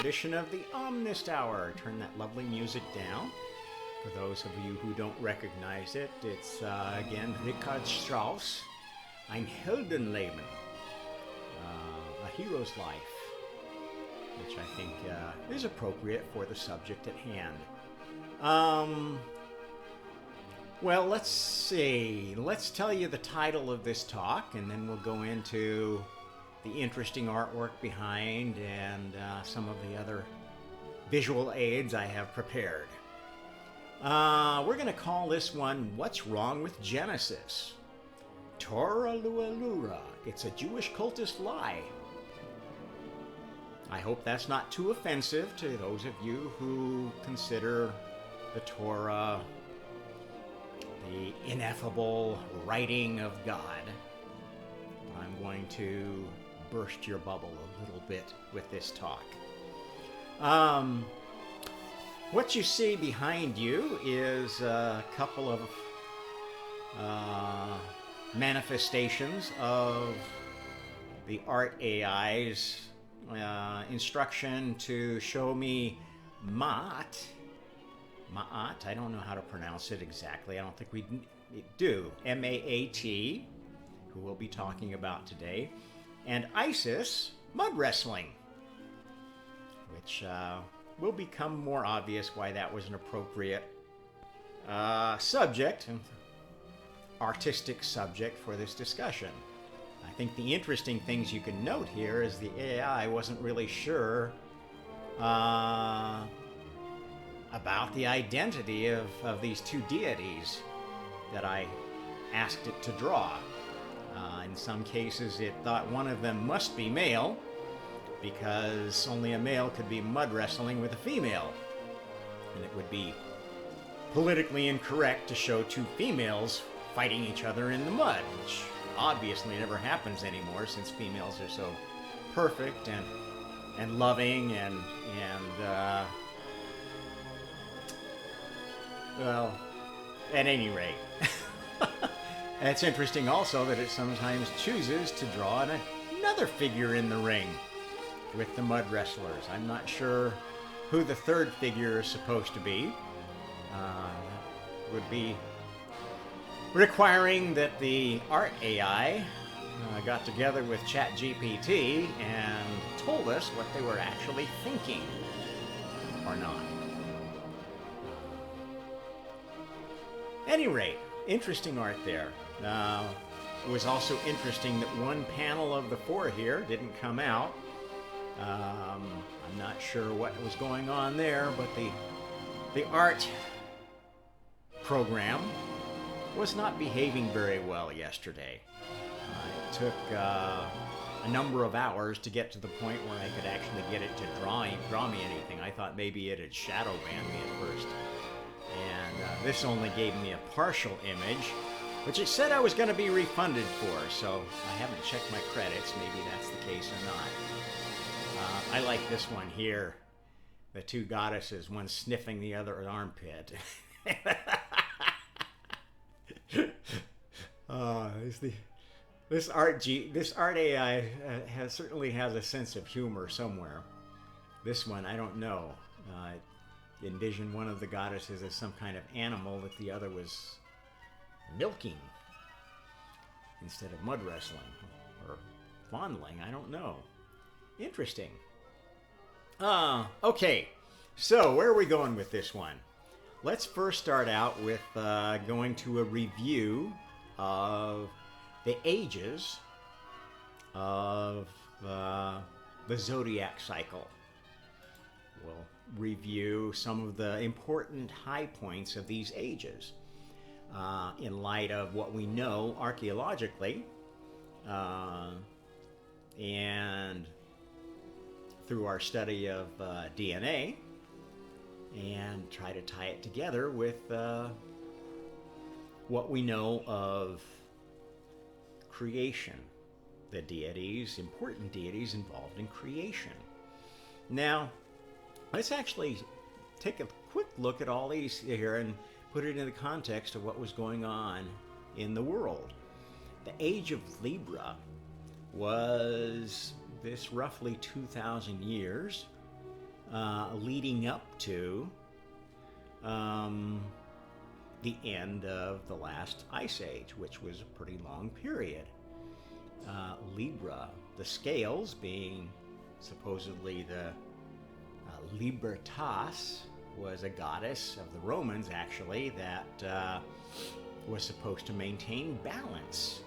edition of the Omnist Hour. Turn that lovely music down. For those of you who don't recognize it, it's again Richard Strauss, Ein Heldenleben, A Hero's Life, which I think is appropriate for the subject at hand. Well, let's see. Let's tell you the title of this talk, and then we'll go into the interesting artwork behind and some of the other visual aids I have prepared. We're going to call this one, What's Wrong with Genesis? Torah-loora-loora. It's a Jewish cultist lie. I hope that's not too offensive to those of you who consider the Torah the ineffable writing of God. I'm going to burst your bubble a little bit with this talk. What you see behind you is a couple of manifestations of the art AI's instruction to show me Ma'at. I don't know how to pronounce it exactly. I don't think we do. M-A-A-T, who we'll be talking about today. And Isis, mud wrestling, which will become more obvious why that was an appropriate subject, artistic subject for this discussion. I think the interesting things you can note here is the AI wasn't really sure about the identity of these two deities that I asked it to draw. In some cases, it thought one of them must be male, because only a male could be mud wrestling with a female. And it would be politically incorrect to show two females fighting each other in the mud, which obviously never happens anymore since females are so perfect and loving and well, at any rate. It's interesting also that it sometimes chooses to draw another figure in the ring with the mud wrestlers. I'm not sure who the third figure is supposed to be. Would be requiring that the art AI got together with ChatGPT and told us what they were actually thinking or not. Any rate, interesting art there. It was also interesting that one panel of the four here didn't come out. I'm not sure what was going on there, but the art program was not behaving very well yesterday. It took a number of hours to get to the point where I could actually get it to draw me anything. I thought maybe it had shadow banned me at first. And this only gave me a partial image, which it said I was going to be refunded for, so I haven't checked my credits. Maybe that's the case or not. I like this one here. The two goddesses, one sniffing the other armpit. This art AI certainly has a sense of humor somewhere. This one, I don't know. Envision one of the goddesses as some kind of animal that the other was milking instead of mud wrestling or fondling. I don't know. Interesting. Okay, so where are we going with this one? Let's first start out with going to a review of the ages of the zodiac cycle. We'll review some of the important high points of these ages in light of what we know archaeologically and through our study of DNA, and try to tie it together with what we know of creation, the deities, important deities involved in creation. Now, let's actually take a quick look at all these here and put it in the context of what was going on in the world. The age of Libra was this roughly 2,000 years leading up to the end of the last ice age, which was a pretty long period. Libra, the scales being supposedly the Libertas, was a goddess of the Romans, actually, that was supposed to maintain balance.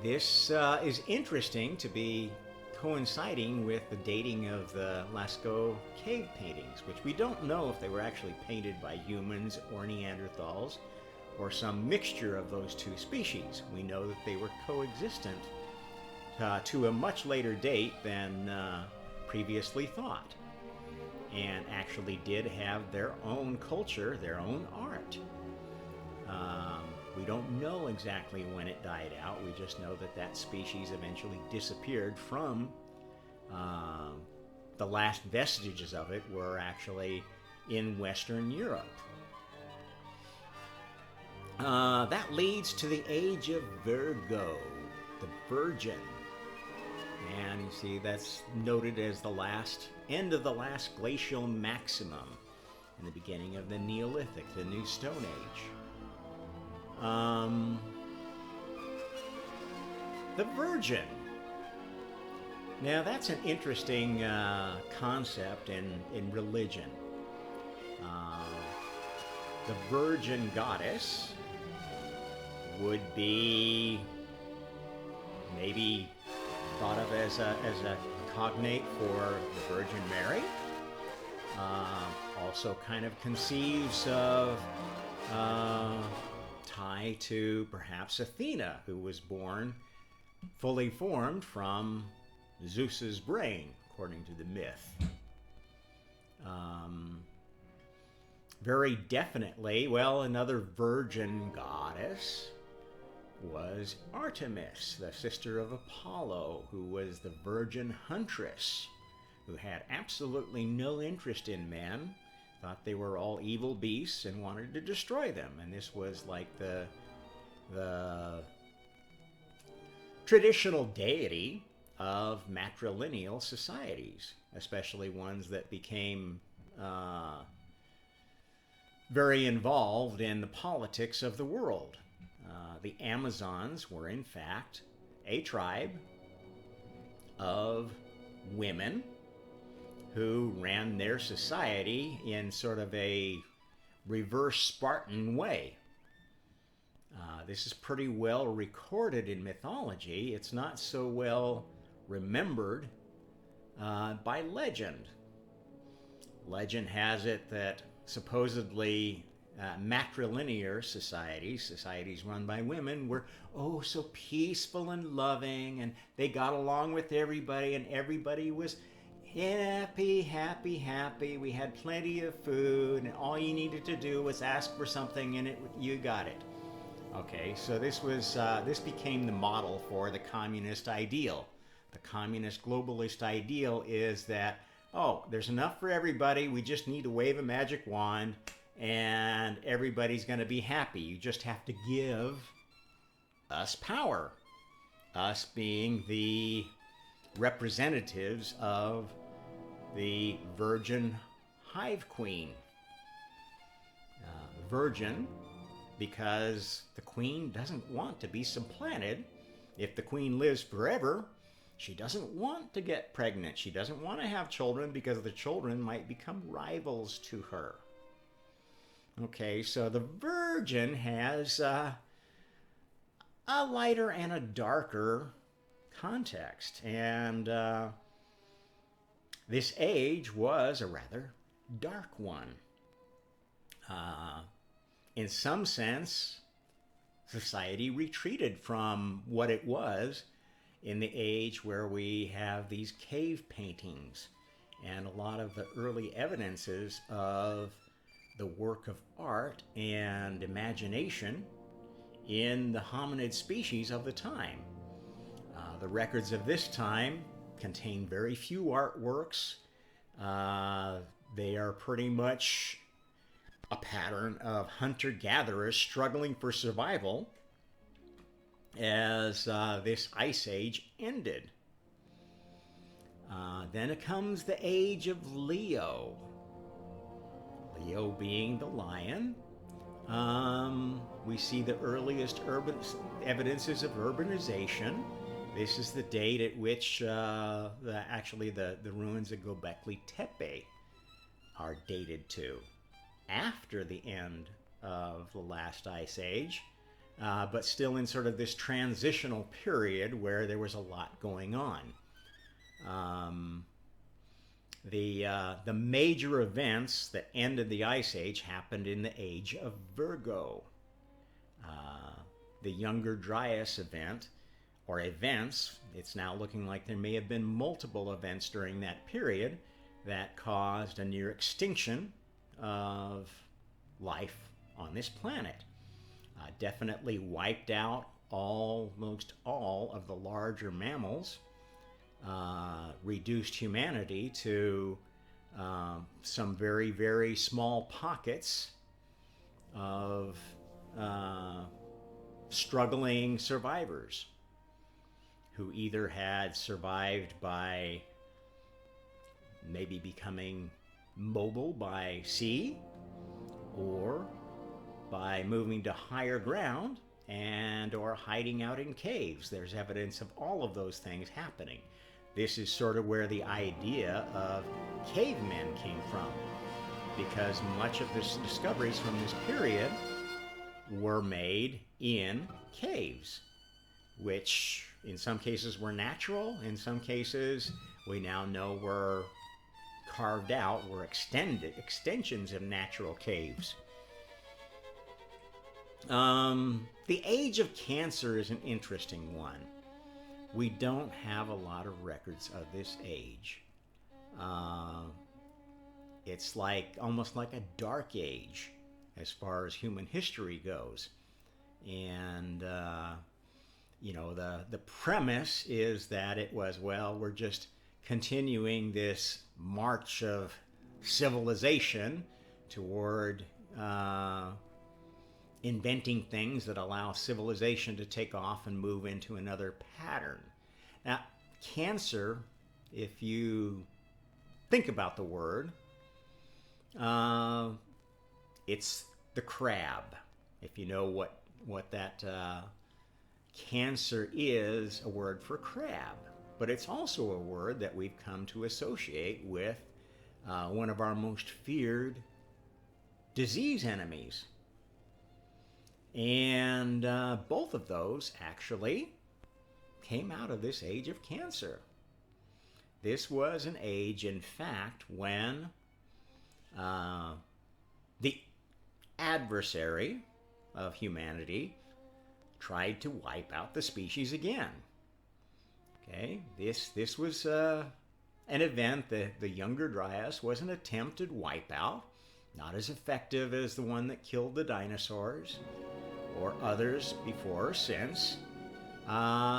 This is interesting to be coinciding with the dating of the Lascaux cave paintings, which we don't know if they were actually painted by humans or Neanderthals, or some mixture of those two species. We know that they were coexistent to a much later date than previously thought, and actually did have their own culture, their own art. We don't know exactly when it died out. We just know that that species eventually disappeared from the last vestiges of it were actually in Western Europe. That leads to the age of Virgo, the Virgin. And you see that's noted as the end of the last glacial maximum in the beginning of the Neolithic, the New Stone Age. The Virgin. Now that's an interesting concept in religion. The Virgin Goddess would be maybe thought of as a cognate for the Virgin Mary. Also kind of conceives of tie to perhaps Athena, who was born fully formed from Zeus's brain, according to the myth. Very definitely, well, another virgin goddess was Artemis, the sister of Apollo, who was the virgin huntress, who had absolutely no interest in men, thought they were all evil beasts and wanted to destroy them. And this was like the traditional deity of matrilineal societies, especially ones that became very involved in the politics of the world. The Amazons were, in fact, a tribe of women who ran their society in sort of a reverse Spartan way. This is pretty well recorded in mythology. It's not so well remembered by legend. Legend has it that supposedly matrilinear societies run by women, were oh so peaceful and loving, and they got along with everybody, and everybody was happy, happy, happy. We had plenty of food, and all you needed to do was ask for something, and you got it. Okay, so this became the model for the communist ideal. The communist globalist ideal is that, oh, there's enough for everybody. We just need to wave a magic wand, and everybody's going to be happy. You just have to give us power. Us being the representatives of the virgin hive queen. Virgin, because the queen doesn't want to be supplanted. If the queen lives forever, she doesn't want to get pregnant. She doesn't want to have children because the children might become rivals to her. Okay, so the Virgin has a lighter and a darker context. And this age was a rather dark one. In some sense, society retreated from what it was in the age where we have these cave paintings and a lot of the early evidences of the work of art and imagination in the hominid species of the time. The records of this time contain very few artworks. They are pretty much a pattern of hunter-gatherers struggling for survival as this ice age ended. Then it comes the age of Leo. Leo being the lion. We see the earliest evidences of urbanization. This is the date at which the ruins of Göbekli Tepe are dated to, after the end of the last ice age, but still in sort of this transitional period where there was a lot going on. The major events that ended the Ice Age happened in the age of Virgo. The Younger Dryas event, or events, it's now looking like there may have been multiple events during that period that caused a near extinction of life on this planet. Definitely wiped out almost all of the larger mammals, reduced humanity to some very, very small pockets of struggling survivors who either had survived by maybe becoming mobile by sea or by moving to higher ground and or hiding out in caves. There's evidence of all of those things happening. This is sort of where the idea of cavemen came from, because much of the discoveries from this period were made in caves, which in some cases were natural, in some cases we now know were carved out, were extensions of natural caves. The age of Cancer is an interesting one. We don't have a lot of records of this age. It's almost like a dark age as far as human history goes. And, the premise is that it was, we're just continuing this march of civilization toward inventing things that allow civilization to take off and move into another pattern. Now, Cancer, if you think about the word, it's the crab. If you know what that Cancer is, a word for crab. But it's also a word that we've come to associate with one of our most feared disease enemies. And both of those actually came out of this age of Cancer. This was an age, in fact, when the adversary of humanity tried to wipe out the species again. Okay, this was an event that the Younger Dryas was an attempted wipeout, not as effective as the one that killed the dinosaurs or others before or since.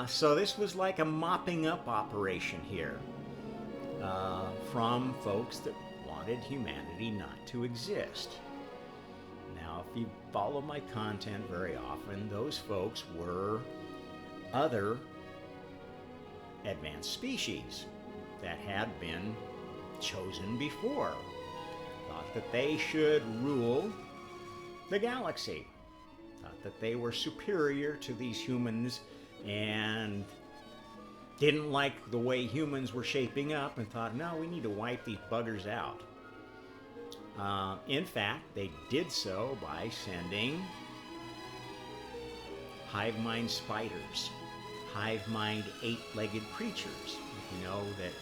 So this was like a mopping up operation here from folks that wanted humanity not to exist. Now, if you follow my content very often, those folks were other advanced species that had been chosen before. Thought that they should rule the galaxy. Thought that they were superior to these humans and didn't like the way humans were shaping up and thought, no, we need to wipe these buggers out. In fact, they did so by sending hive mind spiders, hive mind eight-legged creatures. You know that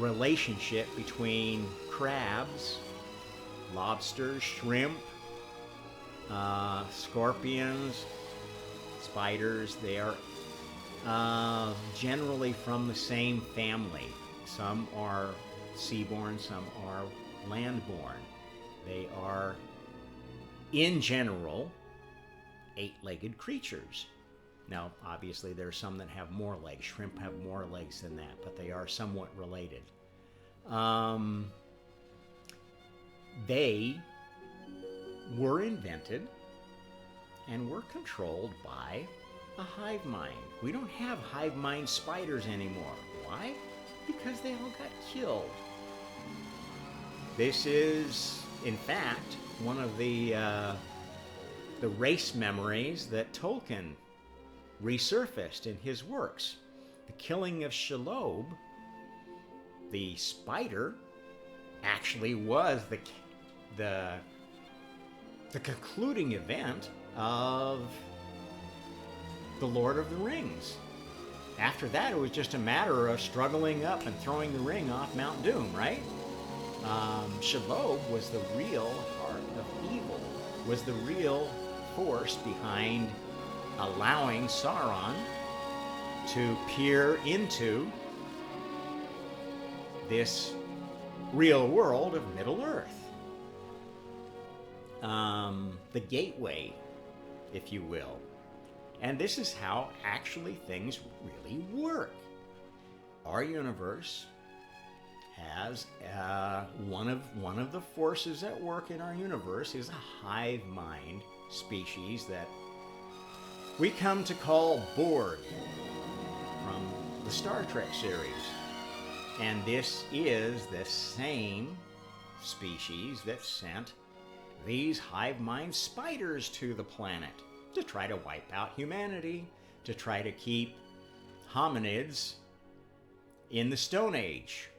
relationship between crabs, lobsters, shrimp, scorpions, spiders, they are generally from the same family. Some are seaborne, some are landborne. They are, in general, eight-legged creatures. Now, obviously, there are some that have more legs. Shrimp have more legs than that, but they are somewhat related. They were invented and were controlled by a hive mind. We don't have hive mind spiders anymore. Why? because they all got killed. This is, in fact, one of the race memories that Tolkien resurfaced in his works. The killing of Shelob, the spider, actually was the concluding event of the Lord of the Rings. After that, it was just a matter of struggling up and throwing the ring off Mount Doom, right? Shelob was the real heart of evil, was the real force behind allowing Sauron to peer into this real world of Middle-earth. The gateway, if you will. And this is how actually things really work. Our universe has one of the forces at work in our universe is a hive mind species that we come to call Borg from the Star Trek series. And this is the same species that sent these hive mind spiders to the planet to try to wipe out humanity, to try to keep hominids in the Stone Age,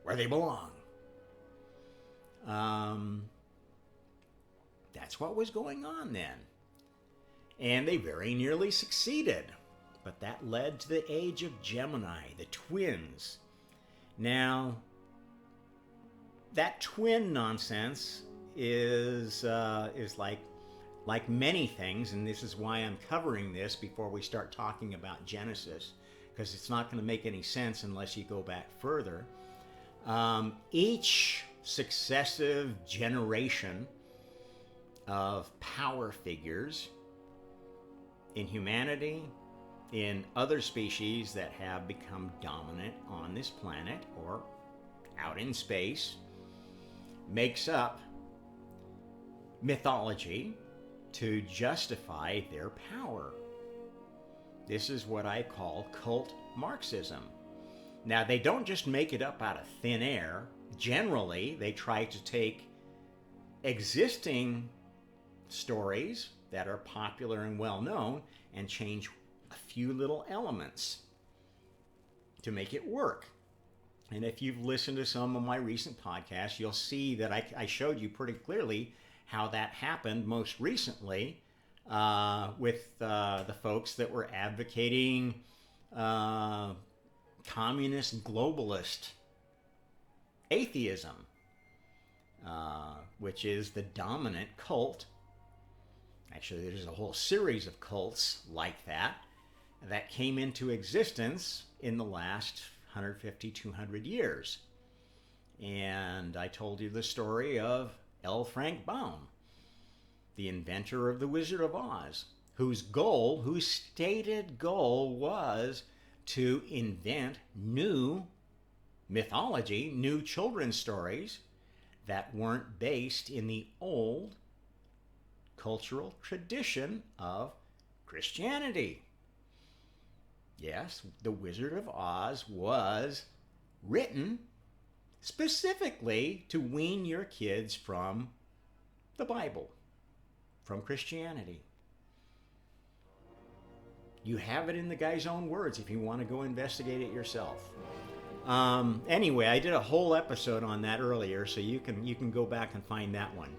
where they belong. That's what was going on then. And they very nearly succeeded. But that led to the age of Gemini, the twins. Now, that twin nonsense is like many things, and this is why I'm covering this before we start talking about Genesis, because it's not going to make any sense unless you go back further. Each successive generation of power figures in humanity, in other species that have become dominant on this planet or out in space, makes up mythology to justify their power. This is what I call cult Marxism. Now, they don't just make it up out of thin air. Generally, they try to take existing stories that are popular and well known and change a few little elements to make it work. And if you've listened to some of my recent podcasts, you'll see that I showed you pretty clearly how that happened most recently with the folks that were advocating communist globalist atheism, which is the dominant cult. Actually, there's a whole series of cults like that came into existence in the last 150, 200 years. And I told you the story of L. Frank Baum, the inventor of the Wizard of Oz, whose stated goal was to invent new mythology, new children's stories that weren't based in the old cultural tradition of Christianity. Yes, the Wizard of Oz was written specifically to wean your kids from the Bible, from Christianity. You have it in the guy's own words if you want to go investigate it yourself. Anyway, I did a whole episode on that earlier, so you can go back and find that one.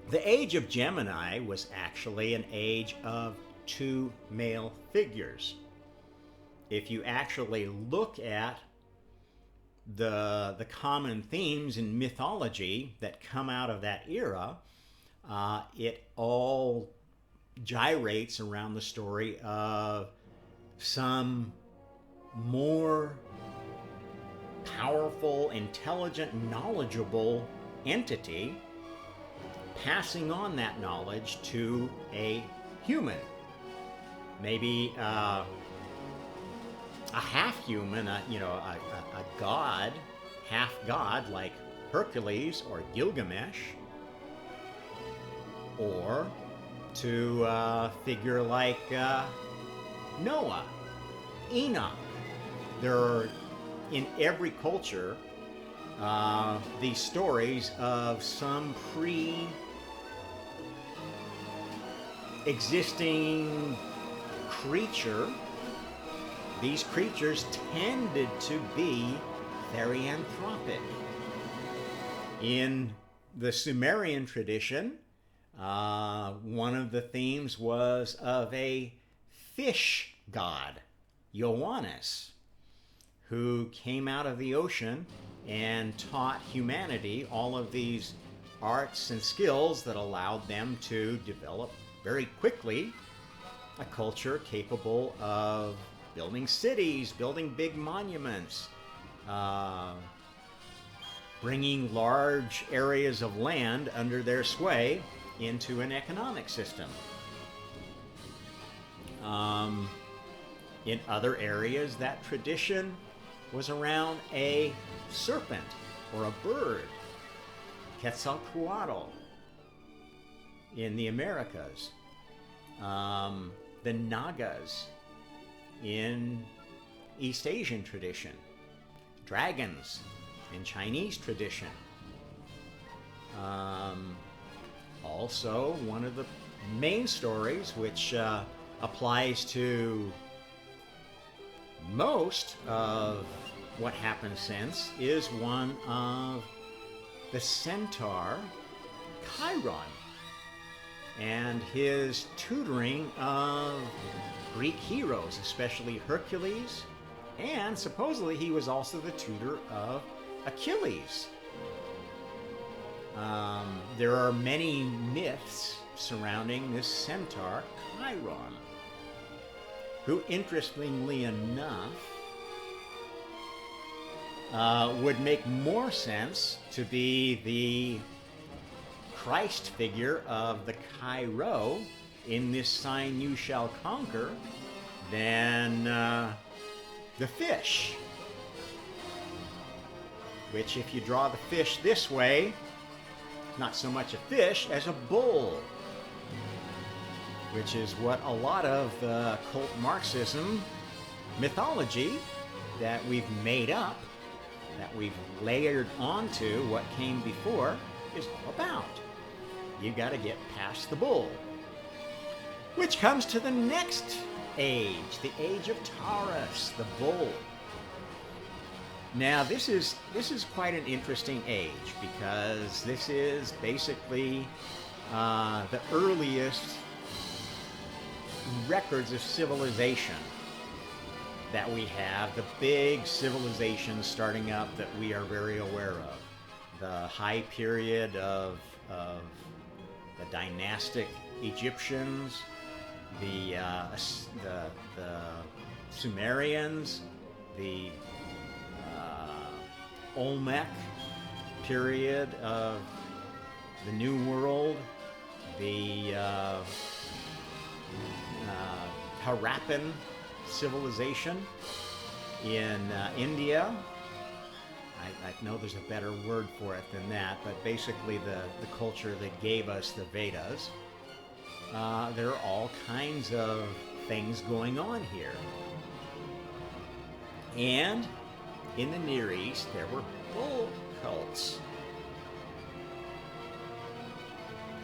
The age of Gemini was actually an age of two male figures. If you actually look at the common themes in mythology that come out of that era, it all gyrates around the story of some more powerful, intelligent, knowledgeable entity passing on that knowledge to a human. Maybe a half-human, a god, half-god like Hercules or Gilgamesh, or to a figure like Noah, Enoch. There are in every culture these stories of some pre-existing creature. These creatures tended to be very anthropic. In the Sumerian tradition, one of the themes was of a fish god, Ioannis, who came out of the ocean and taught humanity all of these arts and skills that allowed them to develop very quickly a culture capable of building cities, building big monuments, bringing large areas of land under their sway into an economic system. In other areas, that tradition was around a serpent or a bird, Quetzalcoatl, in the Americas. The Nagas in East Asian tradition, dragons in Chinese tradition. Also, one of the main stories, which applies to most of what happened since, is one of the centaur Chiron and his tutoring of Greek heroes, especially Hercules, and supposedly he was also the tutor of Achilles. There are many myths surrounding this centaur Chiron, who, interestingly enough, would make more sense to be the Christ figure of the Chi-Rho in this sign you shall conquer than the fish, which, if you draw the fish this way, not so much a fish as a bull, which is what a lot of the cult Marxism mythology that we've made up, that we've layered onto what came before, is all about. You got to get past the bull, which comes to the next age, the age of Taurus, the bull. Now, this is quite an interesting age, because this is basically the earliest records of civilization that we have, the big civilizations starting up that we are very aware of. The high period of the dynastic Egyptians, the Sumerians, the Olmec period of the New World, the Harappan civilization in India. I know there's a better word for it than that, but basically the culture that gave us the Vedas. There are all kinds of things going on here. And in the Near East, there were bull cults.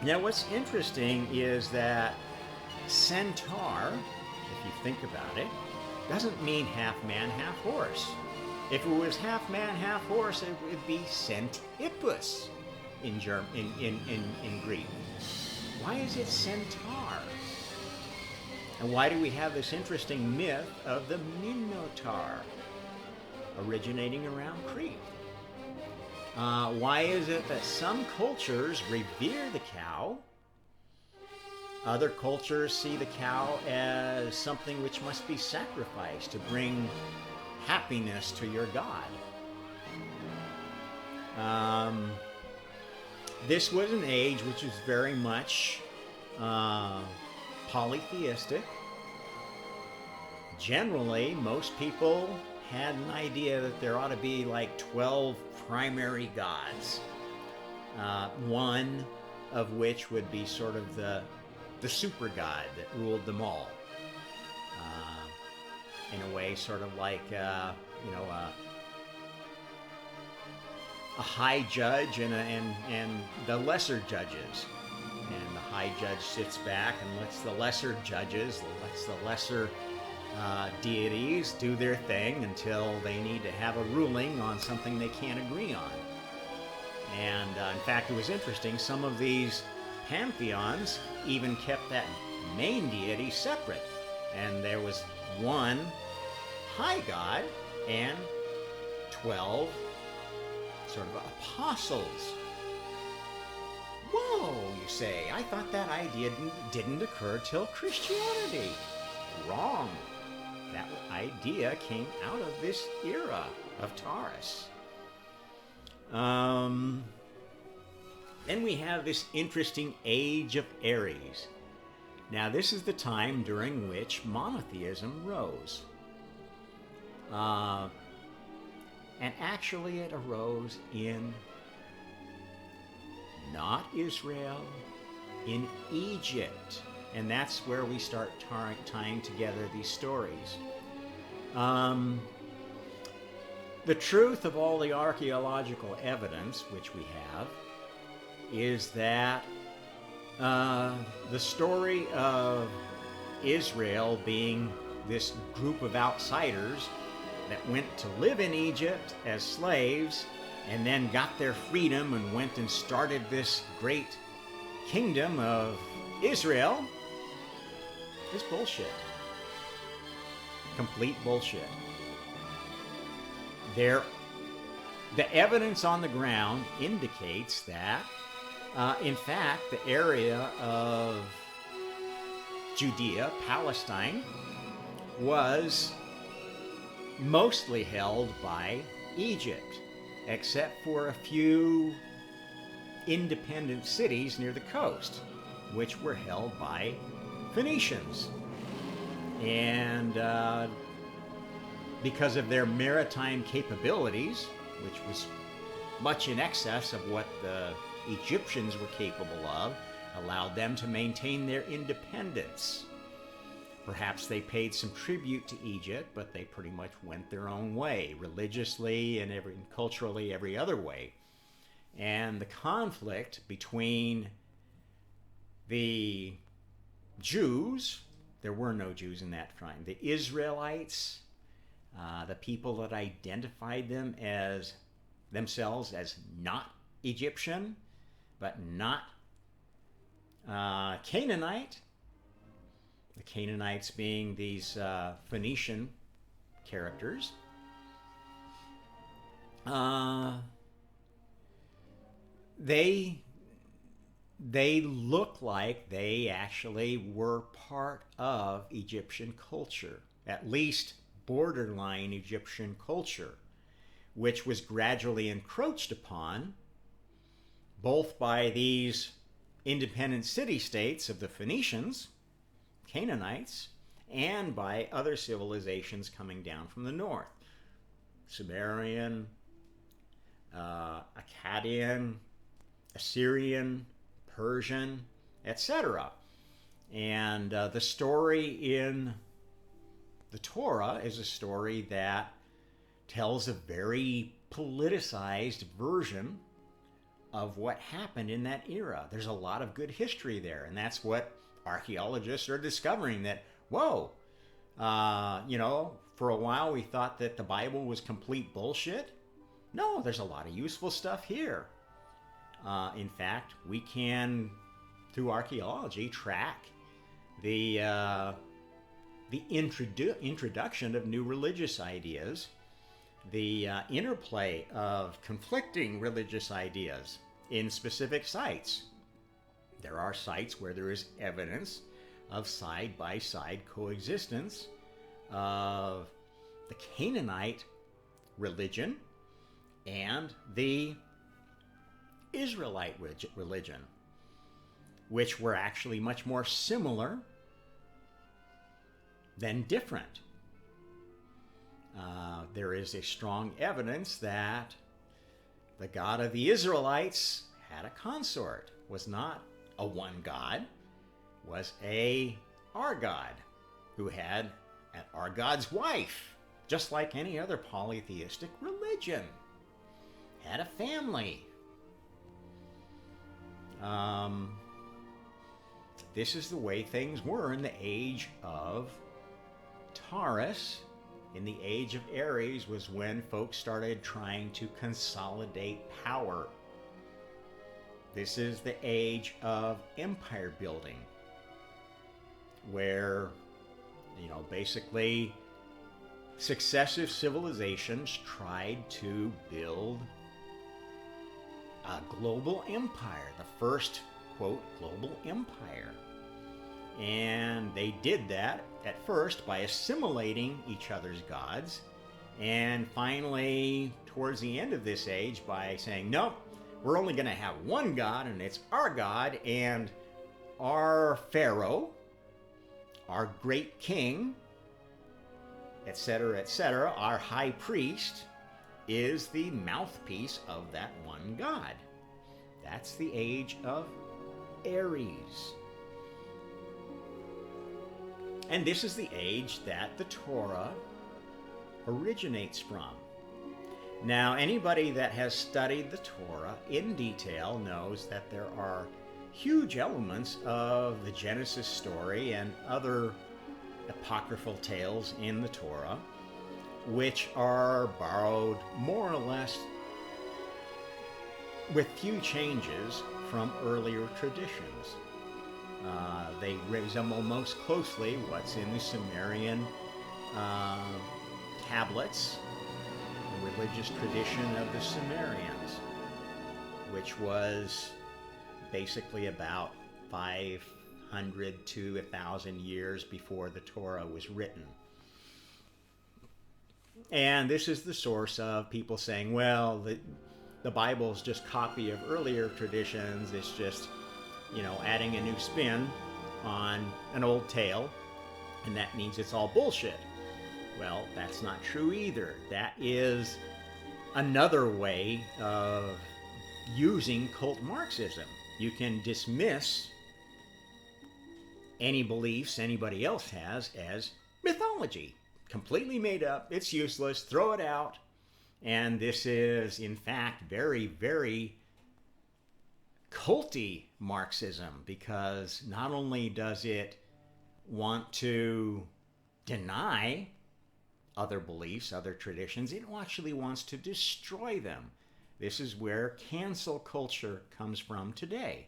Now, what's interesting is that centaur, if you think about it, doesn't mean half man, half horse. If it was half man, half horse, it would be centipus in Greek. Why is it centaur? And why do we have this interesting myth of the Minotaur originating around Crete? Why is it that some cultures revere the cow? Other cultures see the cow as something which must be sacrificed to bring happiness to your god. This was an age which was very much polytheistic. Generally, most people had an idea that there ought to be like 12 primary gods, one of which would be sort of the super god that ruled them all. In a way, sort of like high judge and the lesser judges. And the high judge sits back and lets the lesser judges, lets the lesser deities do their thing until they need to have a ruling on something they can't agree on. And in fact, it was interesting, some of these pantheons even kept that main deity separate. And there was one high god and 12 sort of apostles. Whoa, you say, I thought that idea didn't occur till Christianity. Wrong. That idea came out of this era of Taurus. Then we have this interesting age of Aries. Now, this is the time during which monotheism rose. And actually it arose in not Israel, in Egypt. And that's where we start tying together these stories. The truth of all the archaeological evidence which we have is that the story of Israel being this group of outsiders that went to live in Egypt as slaves and then got their freedom and went and started this great kingdom of Israel is bullshit. Complete bullshit. The evidence on the ground indicates that, in fact, the area of Judea, Palestine, was mostly held by Egypt, except for a few independent cities near the coast, which were held by Phoenicians. And because of their maritime capabilities, which was much in excess of what the Egyptians were capable of, allowed them to maintain their independence. Perhaps they paid some tribute to Egypt, but they pretty much went their own way, religiously and culturally, every other way. And the conflict between the Jews, there were no Jews in that time, the Israelites, the people that identified themselves as not Egyptian, but not Canaanite. The Canaanites being these Phoenician characters. They look like they actually were part of Egyptian culture, at least borderline Egyptian culture, which was gradually encroached upon both by these independent city-states of the Phoenicians, Canaanites, and by other civilizations coming down from the north. Sumerian, Akkadian, Assyrian, Persian, etc. And the story in the Torah is a story that tells a very politicized version of what happened in that era. There's a lot of good history there, and that's what archaeologists are discovering, that, whoa, for a while we thought that the Bible was complete bullshit. No, there's a lot of useful stuff here. In fact, we can, through archaeology, track the introduction of new religious ideas, the interplay of conflicting religious ideas in specific sites. There are sites where there is evidence of side-by-side coexistence of the Canaanite religion and the Israelite religion, which were actually much more similar than different. There is a strong evidence that the God of the Israelites had a consort, was not a one God, was our God, who had our God's wife, just like any other polytheistic religion. had a family. This is the way things were in the age of Taurus. In the age of Aries was when folks started trying to consolidate power. This is the age of empire building, where, basically successive civilizations tried to build a global empire, the first, quote, global empire. And they did that at first by assimilating each other's gods, and finally, towards the end of this age, by saying, nope, we're only going to have one God, and it's our God, and our pharaoh, our great king, etc., etc., our high priest, is the mouthpiece of that one God. That's the age of Aries. And this is the age that the Torah originates from. Now, anybody that has studied the Torah in detail knows that there are huge elements of the Genesis story and other apocryphal tales in the Torah which are borrowed more or less with few changes from earlier traditions. They resemble most closely what's in the Sumerian tablets, the religious tradition of the Sumerians, which was basically about 500 to 1,000 years before the Torah was written. And this is the source of people saying, well, the Bible is just a copy of earlier traditions. It's just, adding a new spin on an old tale, and that means it's all bullshit. Well, that's not true either. That is another way of using cult Marxism. You can dismiss any beliefs anybody else has as mythology. Completely made up, it's useless, throw it out. And this is, in fact, very, very culty Marxism, because not only does it want to deny other beliefs, other traditions, it actually wants to destroy them. This is where cancel culture comes from today.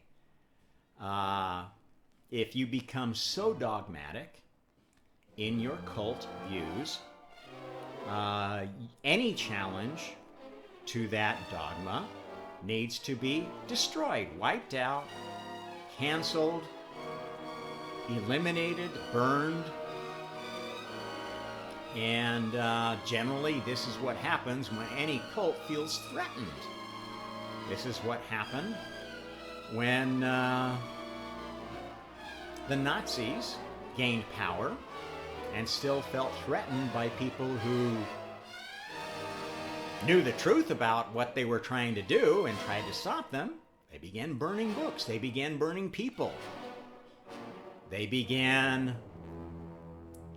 If you become so dogmatic in your cult views, any challenge to that dogma needs to be destroyed, wiped out, canceled, eliminated, burned. And generally, this is what happens when any cult feels threatened. This is what happened when the Nazis gained power and still felt threatened by people who knew the truth about what they were trying to do and tried to stop them. They began burning books. They began burning people. They began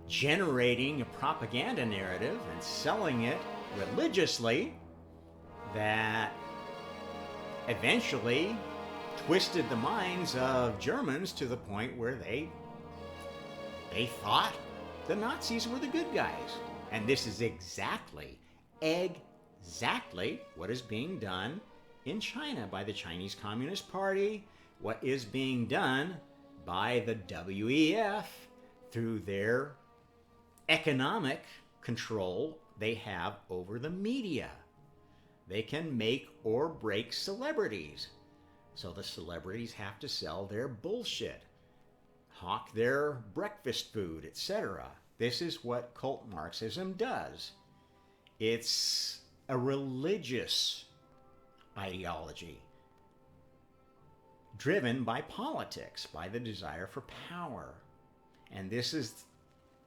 generating a propaganda narrative and selling it religiously that eventually twisted the minds of Germans to the point where they thought the Nazis were the good guys. And this is exactly what is being done in China by the Chinese Communist Party, what is being done by the WEF through their economic control they have over the media. They can make or break celebrities. So the celebrities have to sell their bullshit, hawk their breakfast food, etc. This is what cult Marxism does. It's a religious ideology driven by politics, by the desire for power. And this is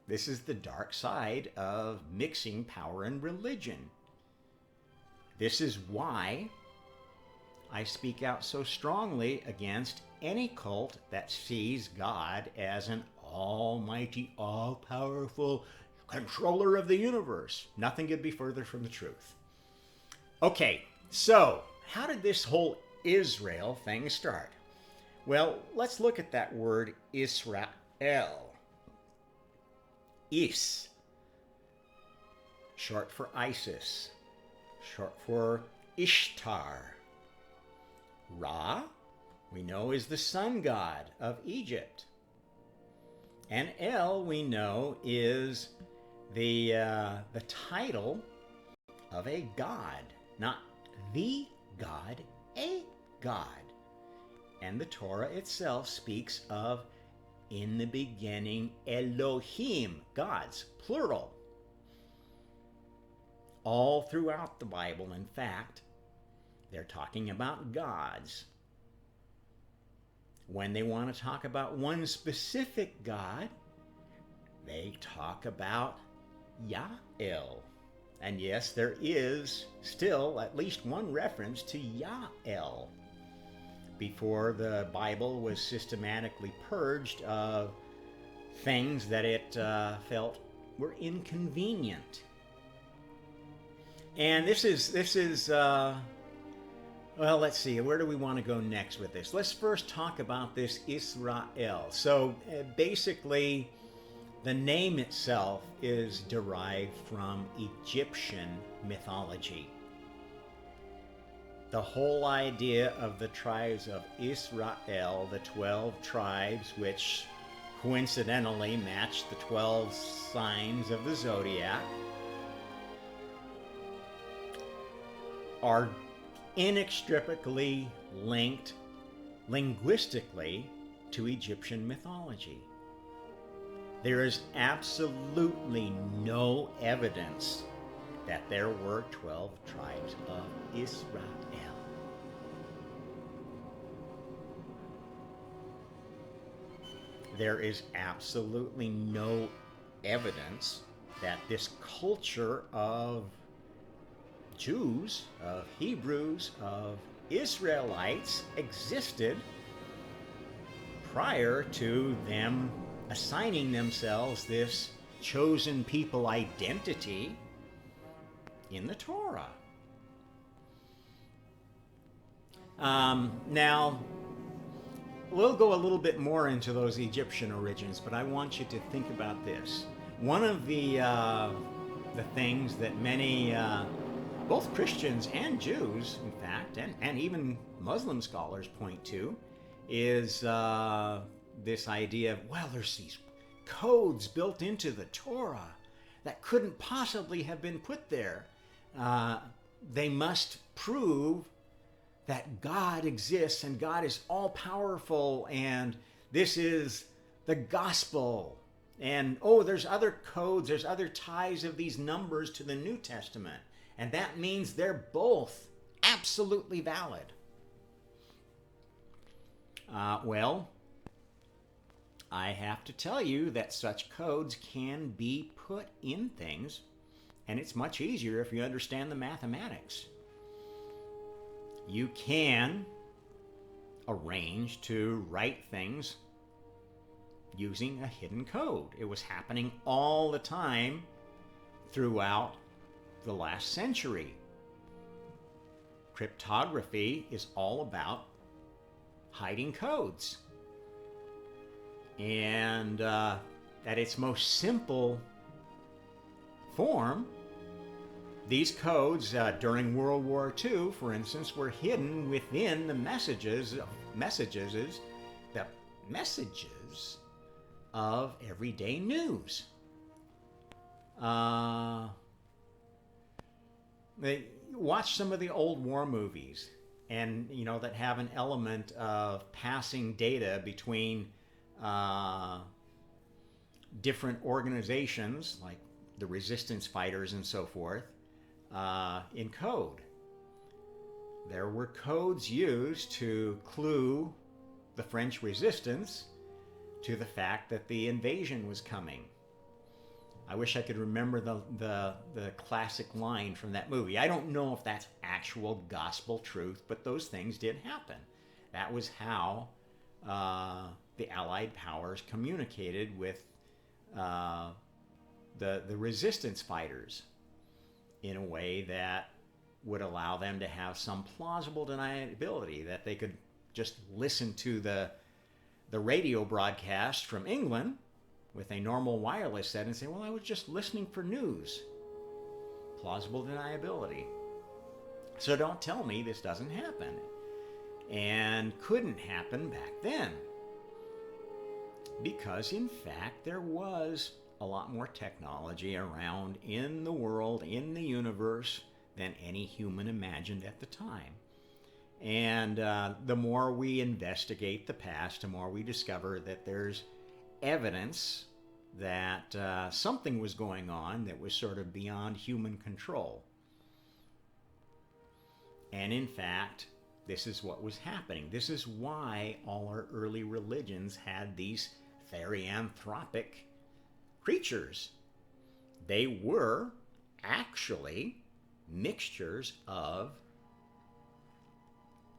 the dark side of mixing power and religion. This is why I speak out so strongly against any cult that sees God as an almighty, all-powerful controller of the universe. Nothing could be further from the truth. Okay, So, how did this whole Israel thing start? Well, let's look at that word Israel. Is, short for Isis, short for Ishtar. Ra, we know, is the sun god of Egypt. And El, we know, is the title of a god, not the God, a God. And the Torah itself speaks of, in the beginning, Elohim, gods, plural. All throughout the Bible, in fact, they're talking about gods. When they want to talk about one specific God, they talk about Ya'el. And yes, there is still at least one reference to Ya'el before the Bible was systematically purged of things that it felt were inconvenient. And this is well, let's see, where do we want to go next with this? Let's first talk about this Israel. So basically, the name itself is derived from Egyptian mythology. The whole idea of the tribes of Israel, the 12 tribes which coincidentally match the 12 signs of the zodiac, are inextricably linked linguistically to Egyptian mythology. There is absolutely no evidence that there were 12 tribes of Israel. There is absolutely no evidence that this culture of Jews, of Hebrews, of Israelites existed prior to them assigning themselves this chosen people identity in the Torah. Now, we'll go a little bit more into those Egyptian origins, but I want you to think about this. One of the things that many both Christians and Jews, in fact, and even Muslim scholars point to, is this idea of, well, there's these codes built into the Torah that couldn't possibly have been put there. They must prove that God exists and God is all-powerful and this is the gospel. And, oh, there's other codes, there's other ties of these numbers to the New Testament. And that means they're both absolutely valid. Well, I have to tell you that such codes can be put in things, and it's much easier if you understand the mathematics. You can arrange to write things using a hidden code. It was happening all the time throughout the last century. Cryptography is all about hiding codes. And at its most simple form, these codes during World War II, for instance, were hidden within the messages of everyday news. Watch some of the old war movies, and that have an element of passing data between different organizations, like the resistance fighters and so forth, in code. There were codes used to clue the French resistance to the fact that the invasion was coming. I wish I could remember the classic line from that movie. I don't know if that's actual gospel truth, but those things did happen. That was how the Allied powers communicated with the resistance fighters in a way that would allow them to have some plausible deniability, that they could just listen to the radio broadcast from England with a normal wireless set and say, well, I was just listening for news. Plausible deniability. So don't tell me this doesn't happen, and couldn't happen back then. Because in fact, there was a lot more technology around in the world, in the universe, than any human imagined at the time. And the more we investigate the past, the more we discover that there's evidence that something was going on that was sort of beyond human control. And in fact, this is what was happening. This is why all our early religions had these therianthropic creatures. They were actually mixtures of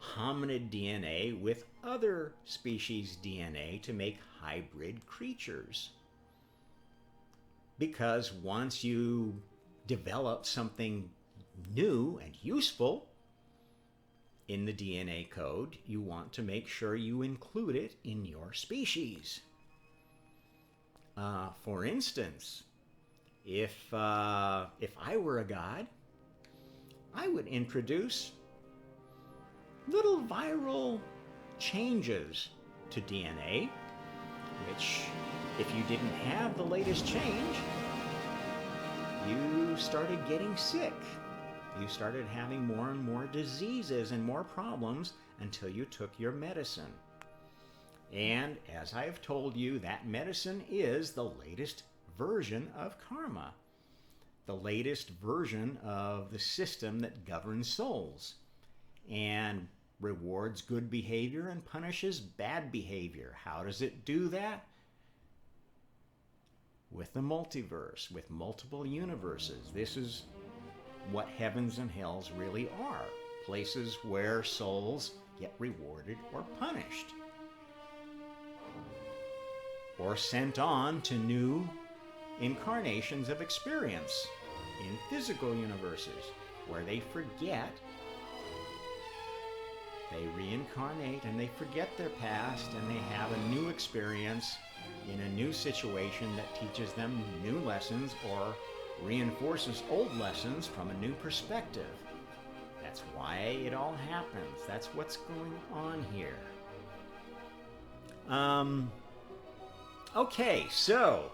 hominid DNA with other species DNA to make hybrid creatures. Because once you develop something new and useful in the DNA code, you want to make sure you include it in your species. For instance, if I were a god, I would introduce little viral changes to DNA, which, if you didn't have the latest change, you started getting sick. You started having more and more diseases and more problems until you took your medicine. And as I have told you, that medicine is the latest version of karma, the latest version of the system that governs souls and rewards good behavior and punishes bad behavior. How does it do that? With the multiverse, with multiple universes. This is what heavens and hells really are, places where souls get rewarded or punished, or sent on to new incarnations of experience in physical universes where they forget, they reincarnate and they forget their past, and they have a new experience in a new situation that teaches them new lessons or reinforces old lessons from a new perspective. That's why it all happens. That's what's going on here. Okay, so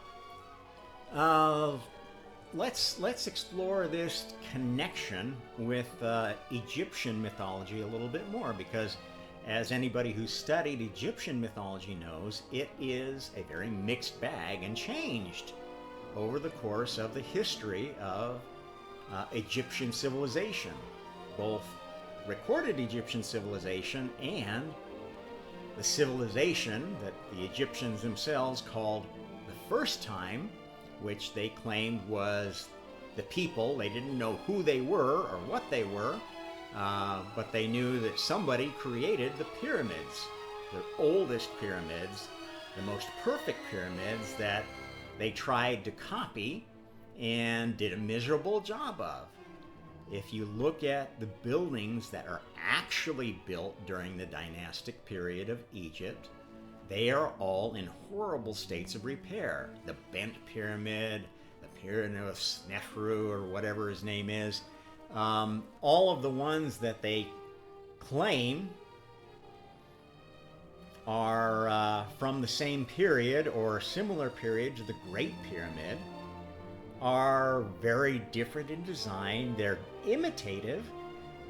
let's explore this connection with Egyptian mythology a little bit more, because as anybody who's studied Egyptian mythology knows, it is a very mixed bag and changed over the course of the history of Egyptian civilization, both recorded Egyptian civilization and the civilization that the Egyptians themselves called the first time, which they claimed was the people. They didn't know who they were or what they were, but they knew that somebody created the pyramids, the oldest pyramids, the most perfect pyramids that they tried to copy and did a miserable job of. If you look at the buildings that are actually built during the dynastic period of Egypt, they are all in horrible states of repair. The bent pyramid, the pyramid of Snefru, or whatever his name is, all of the ones that they claim are from the same period or similar period to the Great Pyramid are very different in design. They're imitative,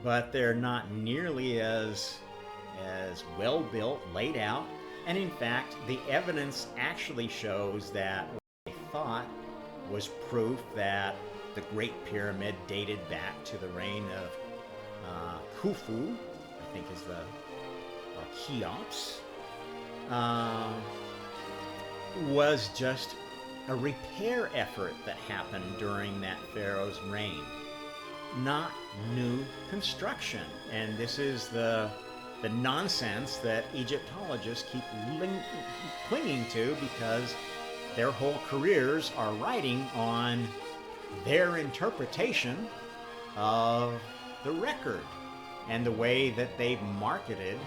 but they're not nearly as well built, laid out. And in fact, the evidence actually shows that what they thought was proof that the Great Pyramid dated back to the reign of Khufu, I think is the Cheops, was just a repair effort that happened during that pharaoh's reign, not new construction. And this is the nonsense that Egyptologists keep clinging to, because their whole careers are riding on their interpretation of the record and the way that they've marketed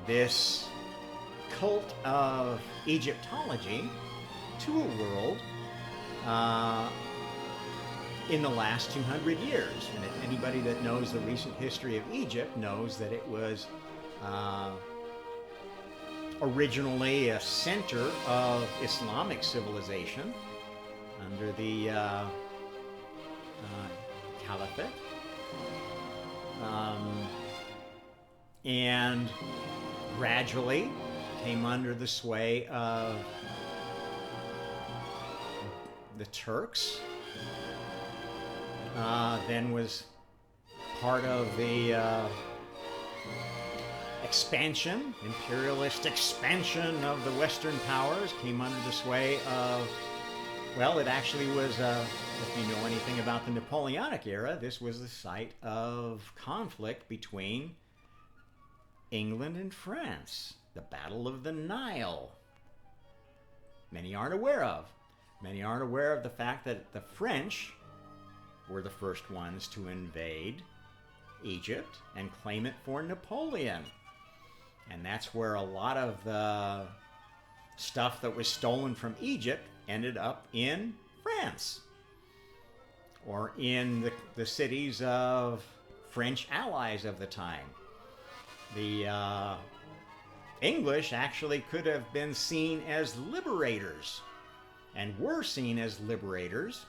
this cult of Egyptology to a world in the last 200 years. And anybody that knows the recent history of Egypt knows that it was originally a center of Islamic civilization under the Caliphate. And gradually came under the sway of the Turks, then was part of the imperialist expansion of the Western powers, came under the sway of, well, it actually was, if you know anything about the Napoleonic era, this was the site of conflict between England and France, the Battle of the Nile. Many aren't aware of. Many aren't aware of the fact that the French were the first ones to invade Egypt and claim it for Napoleon. And that's where a lot of the stuff that was stolen from Egypt ended up in France or in the cities of French allies of the time. The English actually could have been seen as liberators and were seen as liberators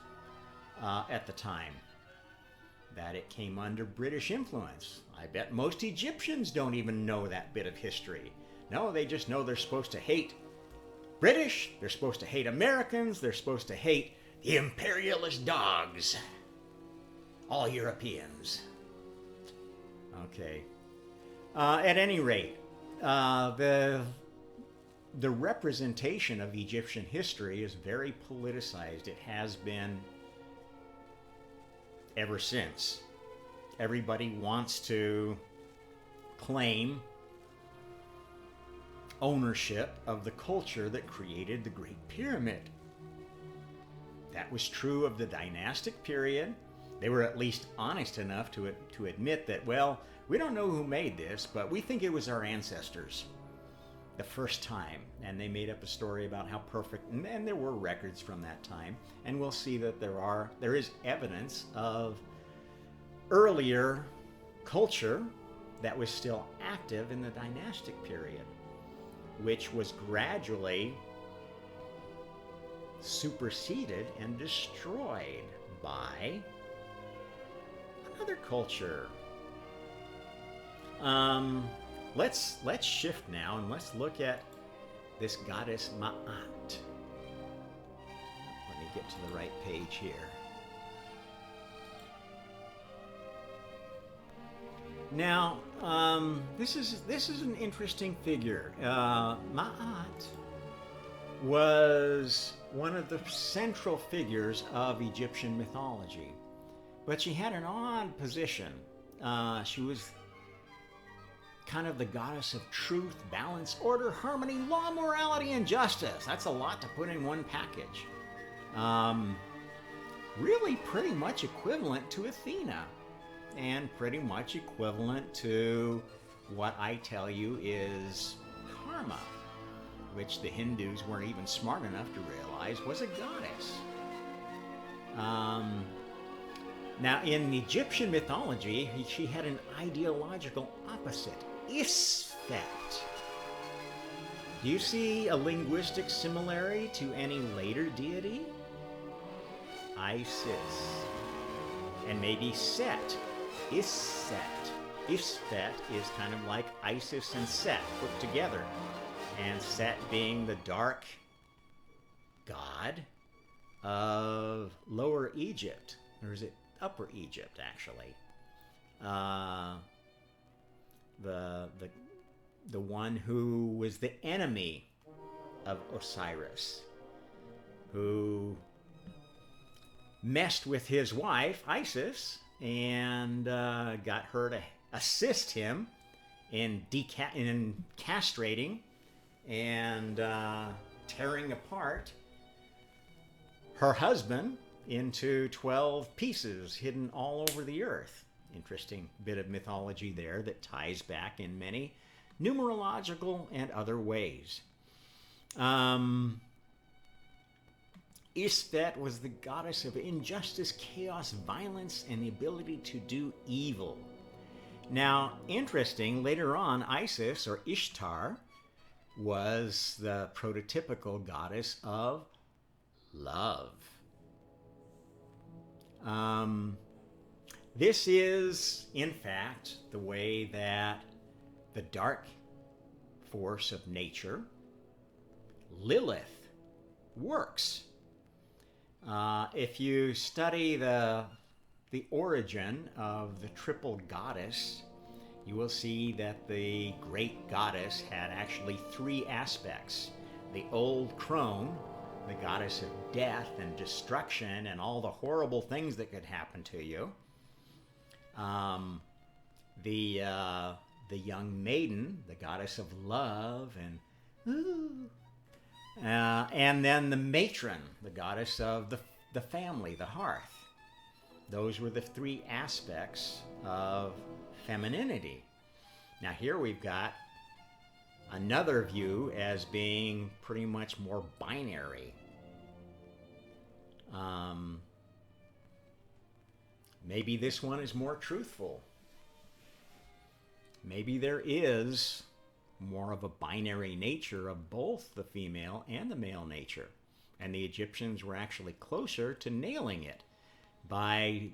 at the time that it came under British influence. I bet most Egyptians don't even know that bit of history. No, they just know they're supposed to hate British, they're supposed to hate Americans, they're supposed to hate the imperialist dogs. All Europeans. Okay. At any rate, the representation of Egyptian history is very politicized. It has been ever since. Everybody wants to claim ownership of the culture that created the Great Pyramid. That was true of the dynastic period. They were at least honest enough to admit that, well, we don't know who made this, but we think it was our ancestors the first time. And they made up a story about how perfect, and there were records from that time. And we'll see that there is evidence of earlier culture that was still active in the dynastic period, which was gradually superseded and destroyed by another culture. Let's shift now and let's look at this goddess Ma'at. Let me get to the right page here. Now, this is an interesting figure. Ma'at was one of the central figures of Egyptian mythology, but she had an odd position. She was kind of the goddess of truth, balance, order, harmony, law, morality, and justice. That's a lot to put in one package. Really pretty much equivalent to Athena, and pretty much equivalent to what I tell you is karma, which the Hindus weren't even smart enough to realize was a goddess. Now, in Egyptian mythology, she had an ideological opposite, Isfet. Do you see a linguistic similarity to any later deity? Isis. And maybe Set. Isset. Isfet is kind of like Isis and Set put together. And Set being the dark god of Lower Egypt. Or is it Upper Egypt, actually? The one who was the enemy of Osiris, who messed with his wife, Isis, and got her to assist him in castrating and tearing apart her husband into 12 pieces hidden all over the earth. Interesting bit of mythology there that ties back in many numerological and other ways. Istet was the goddess of injustice, chaos, violence, and the ability to do evil. Now, interesting, later on, Isis, or Ishtar, was the prototypical goddess of love. This is, in fact, the way that the dark force of nature, Lilith, works. If you study the origin of the triple goddess, you will see that the great goddess had actually three aspects. The old crone, the goddess of death and destruction and all the horrible things that could happen to you. The young maiden, the goddess of love and then the matron, the goddess of the family, the hearth. Those were the three aspects of femininity. Now here we've got another view as being pretty much more binary. Maybe this one is more truthful. Maybe there is more of a binary nature of both the female and the male nature. And the Egyptians were actually closer to nailing it by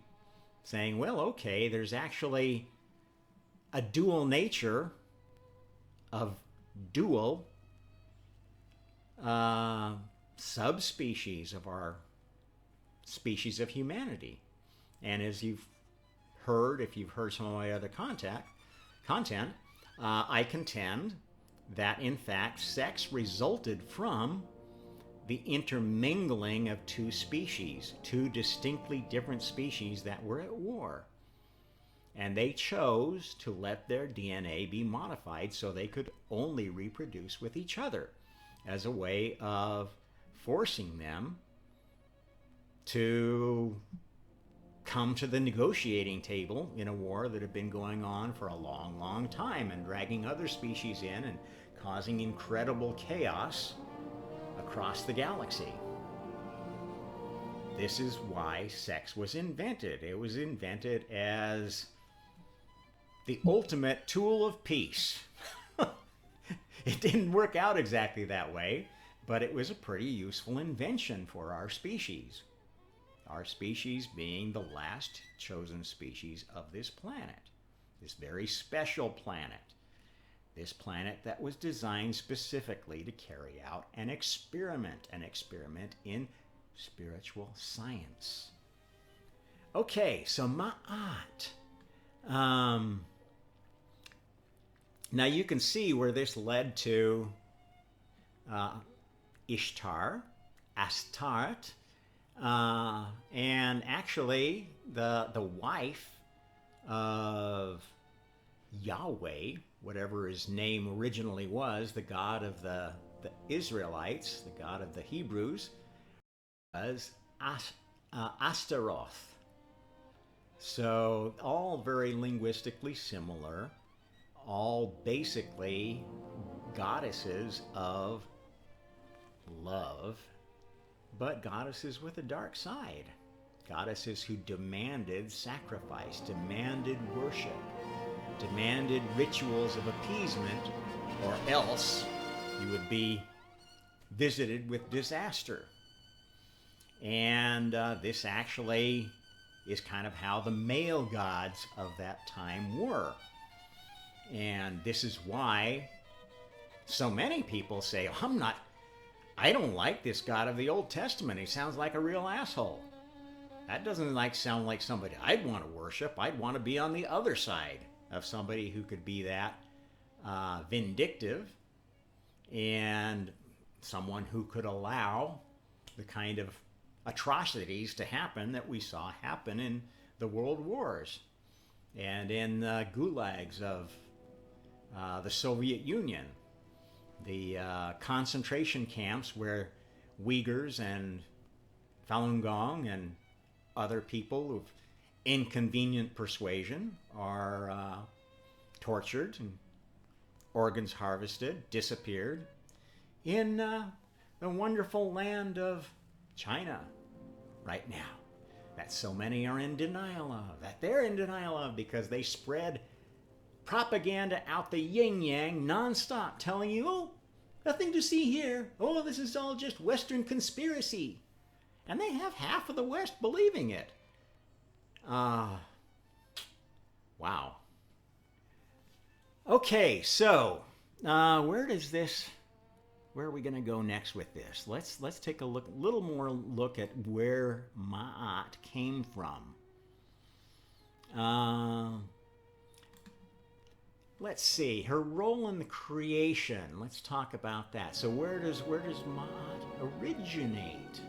saying, well, okay, there's actually a dual nature of dual subspecies of our species of humanity. And as you've heard, if you've heard some of my other content, I contend that in fact sex resulted from the intermingling of two species, two distinctly different species that were at war. And they chose to let their DNA be modified so they could only reproduce with each other as a way of forcing them to come to the negotiating table in a war that had been going on for a long, long time and dragging other species in and causing incredible chaos across the galaxy. This is why sex was invented. It was invented as the ultimate tool of peace. It didn't work out exactly that way, but it was a pretty useful invention for our species. Our species being the last chosen species of this planet, this very special planet. This planet that was designed specifically to carry out an experiment in spiritual science. Okay, so Ma'at. Now you can see where this led to Ishtar, Astarte, and actually the wife of Yahweh, whatever his name originally was, the god of the Israelites, the god of the Hebrews, was Astaroth. So all very linguistically similar, all basically goddesses of love, but goddesses with a dark side. Goddesses who demanded sacrifice, demanded worship, demanded rituals of appeasement, or else you would be visited with disaster. And this actually is kind of how the male gods of that time were. And this is why so many people say, I don't like this God of the Old Testament. He sounds like a real asshole. That doesn't sound like somebody I'd want to worship. I'd want to be on the other side of somebody who could be that vindictive and someone who could allow the kind of atrocities to happen that we saw happen in the world wars and in the gulags of the Soviet Union, the concentration camps where Uyghurs and Falun Gong and other people of inconvenient persuasion are tortured and organs harvested, disappeared in the wonderful land of China right now, that so many are in denial of, that they're in denial of because they spread propaganda out the yin-yang nonstop, telling you, oh, nothing to see here. Oh, this is all just Western conspiracy. And they have half of the West believing it. Wow. Okay, so where are we going to go next with this? Let's take a little more look at where Ma'at came from. Let's see, her role in the creation. Let's talk about that. So where does Ma'at originate?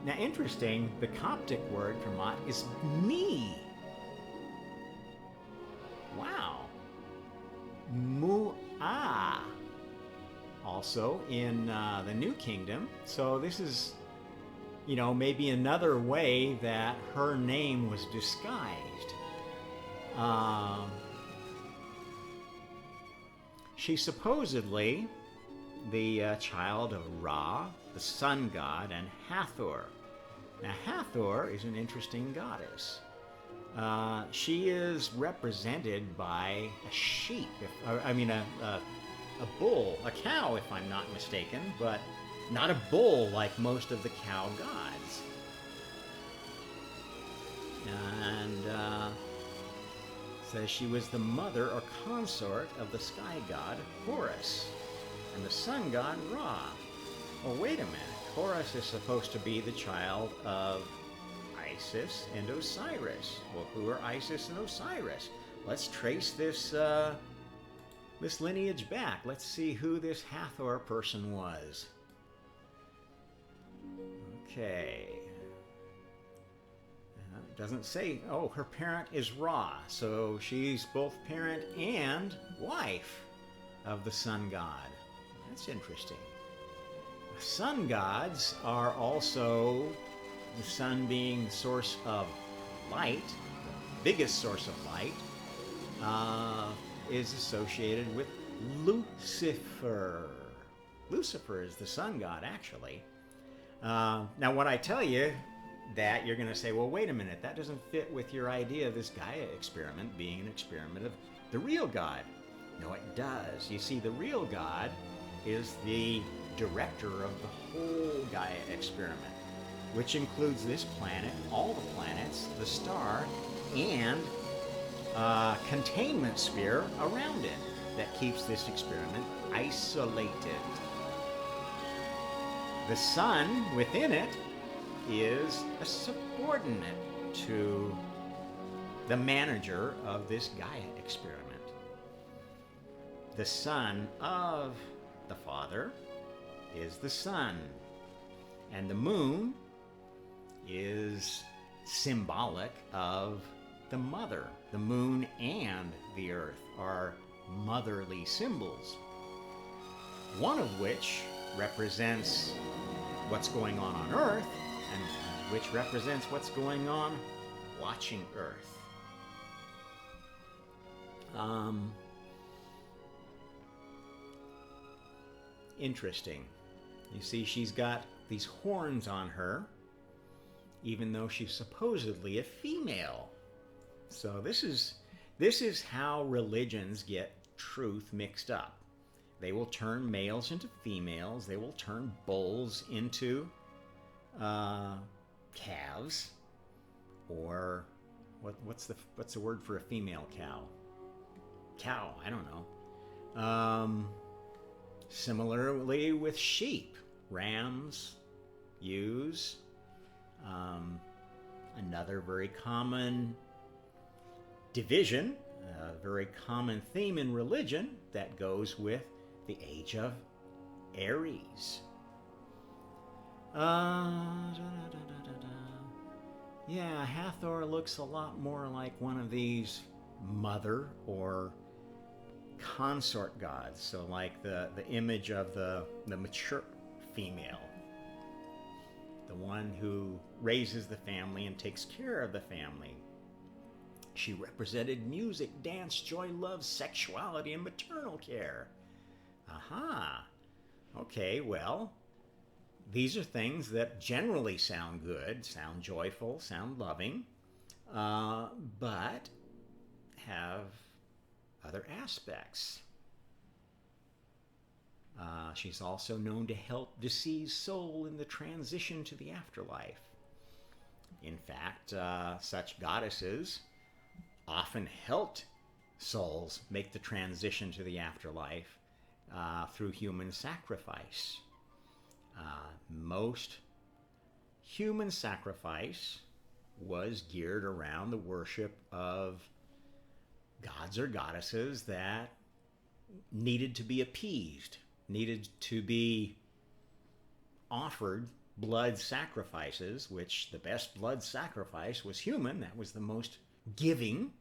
Now, interesting, the Coptic word for Ma'at is me. Wow. Mu'ah. Also in the New Kingdom. So this is, maybe another way that her name was disguised. She's supposedly the child of Ra, the sun god, and Hathor. Now, Hathor is an interesting goddess. She is represented by a sheep, a bull, a cow, if I'm not mistaken, but not a bull like most of the cow gods. And says she was the mother or consort of the sky god Horus and the sun god Ra. Oh, wait a minute. Horus is supposed to be the child of Isis and Osiris. Well, who are Isis and Osiris? Let's trace this lineage back. Let's see who this Hathor person was. Okay. It doesn't say, oh, her parent is Ra, so she's both parent and wife of the sun god. That's interesting. Sun gods are also, the sun being the source of light, the biggest source of light, is associated with Lucifer. Lucifer is the sun god, actually. Now, when I tell you that, you're going to say, well, wait a minute, that doesn't fit with your idea of this Gaia experiment being an experiment of the real God. No, it does. You see, the real God is the director of the whole Gaia experiment, which includes this planet, all the planets, the star, and a containment sphere around it that keeps this experiment isolated. The sun within it is a subordinate to the manager of this Gaia experiment. The son of the Father is the sun, and the moon is symbolic of the mother. The moon and the earth are motherly symbols, one of which represents what's going on Earth, and which represents what's going on watching Earth. Interesting. You see, she's got these horns on her, even though she's supposedly a female. So this is how religions get truth mixed up. They will turn males into females. They will turn bulls into calves, or what's the word for a female cow? Cow, I don't know. Similarly with sheep, rams, ewes. Another very common division, a very common theme in religion that goes with the age of Aries. Yeah, Hathor looks a lot more like one of these mother or consort gods, so like the image of the mature female. the one who raises the family and takes care of the family. She represented music, dance, joy, love, sexuality, and maternal care. Aha. Okay, well, these are things that generally sound good, sound joyful, sound loving, but have other aspects. She's also known to help deceased soul in the transition to the afterlife. In fact, such goddesses often helped souls make the transition to the afterlife through human sacrifice. Most human sacrifice was geared around the worship of gods or goddesses that needed to be appeased, needed to be offered blood sacrifices, which the best blood sacrifice was human. That was the most giving.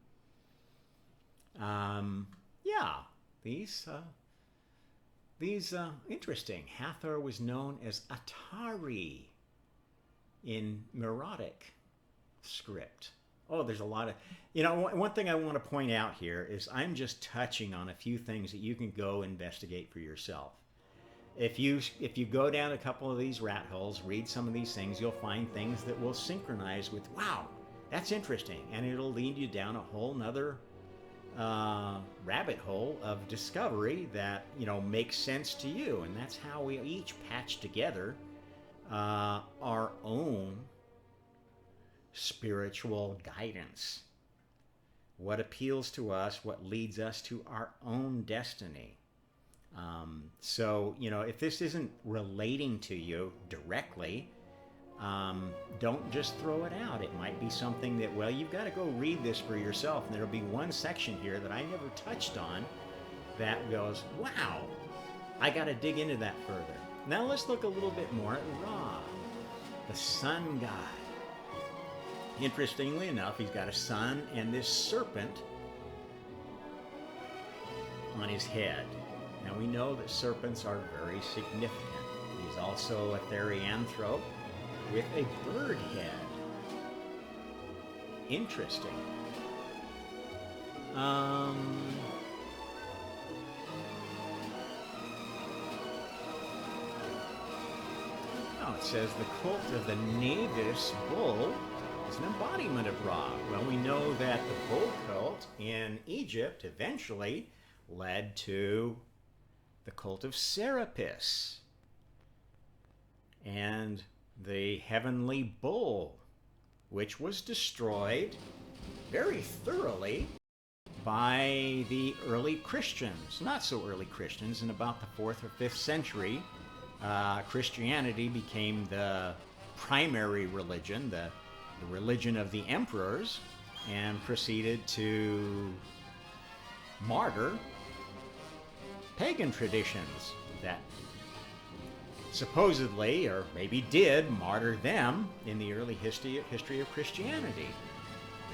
These interesting. Hathor was known as Atari in Meroitic script. Oh, there's a lot of, one thing I want to point out here is I'm just touching on a few things that you can go investigate for yourself. If you go down a couple of these rat holes, read some of these things, you'll find things that will synchronize with, wow, that's interesting. And it'll lead you down a whole nother rabbit hole of discovery that, makes sense to you. And that's how we each patch together our own spiritual guidance. What appeals to us, what leads us to our own destiny. So, if this isn't relating to you directly, don't just throw it out. It might be something that, well, you've got to go read this for yourself. And there'll be one section here that I never touched on that goes, wow, I got to dig into that further. Now let's look a little bit more at Ra, the sun god. Interestingly enough, he's got a sun and this serpent on his head. Now we know that serpents are very significant. He's also a therianthrope with a bird head. Interesting. It says the cult of the Navis bull is an embodiment of Ra. Well, we know that the bull cult in Egypt eventually led to the cult of Serapis and the heavenly bull, which was destroyed very thoroughly by the early Christians. Not so early Christians. In about the 4th or 5th century, Christianity became the primary religion, the religion of the emperors, and proceeded to martyr pagan traditions that supposedly, or maybe did, martyr them in the early history of Christianity.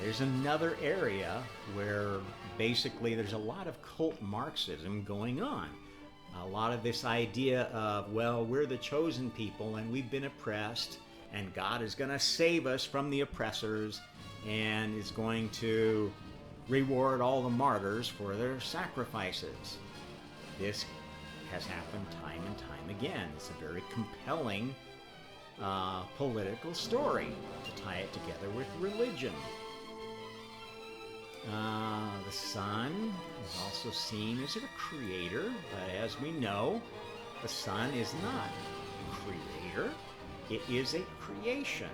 There's another area where basically there's a lot of cult Marxism going on. A lot of this idea of, well, we're the chosen people and we've been oppressed, and God is going to save us from the oppressors and is going to reward all the martyrs for their sacrifices. This has happened time and time again. It's a very compelling political story to tie it together with religion. The sun is also seen as a creator, but as we know, the sun is not a creator. It is a creation.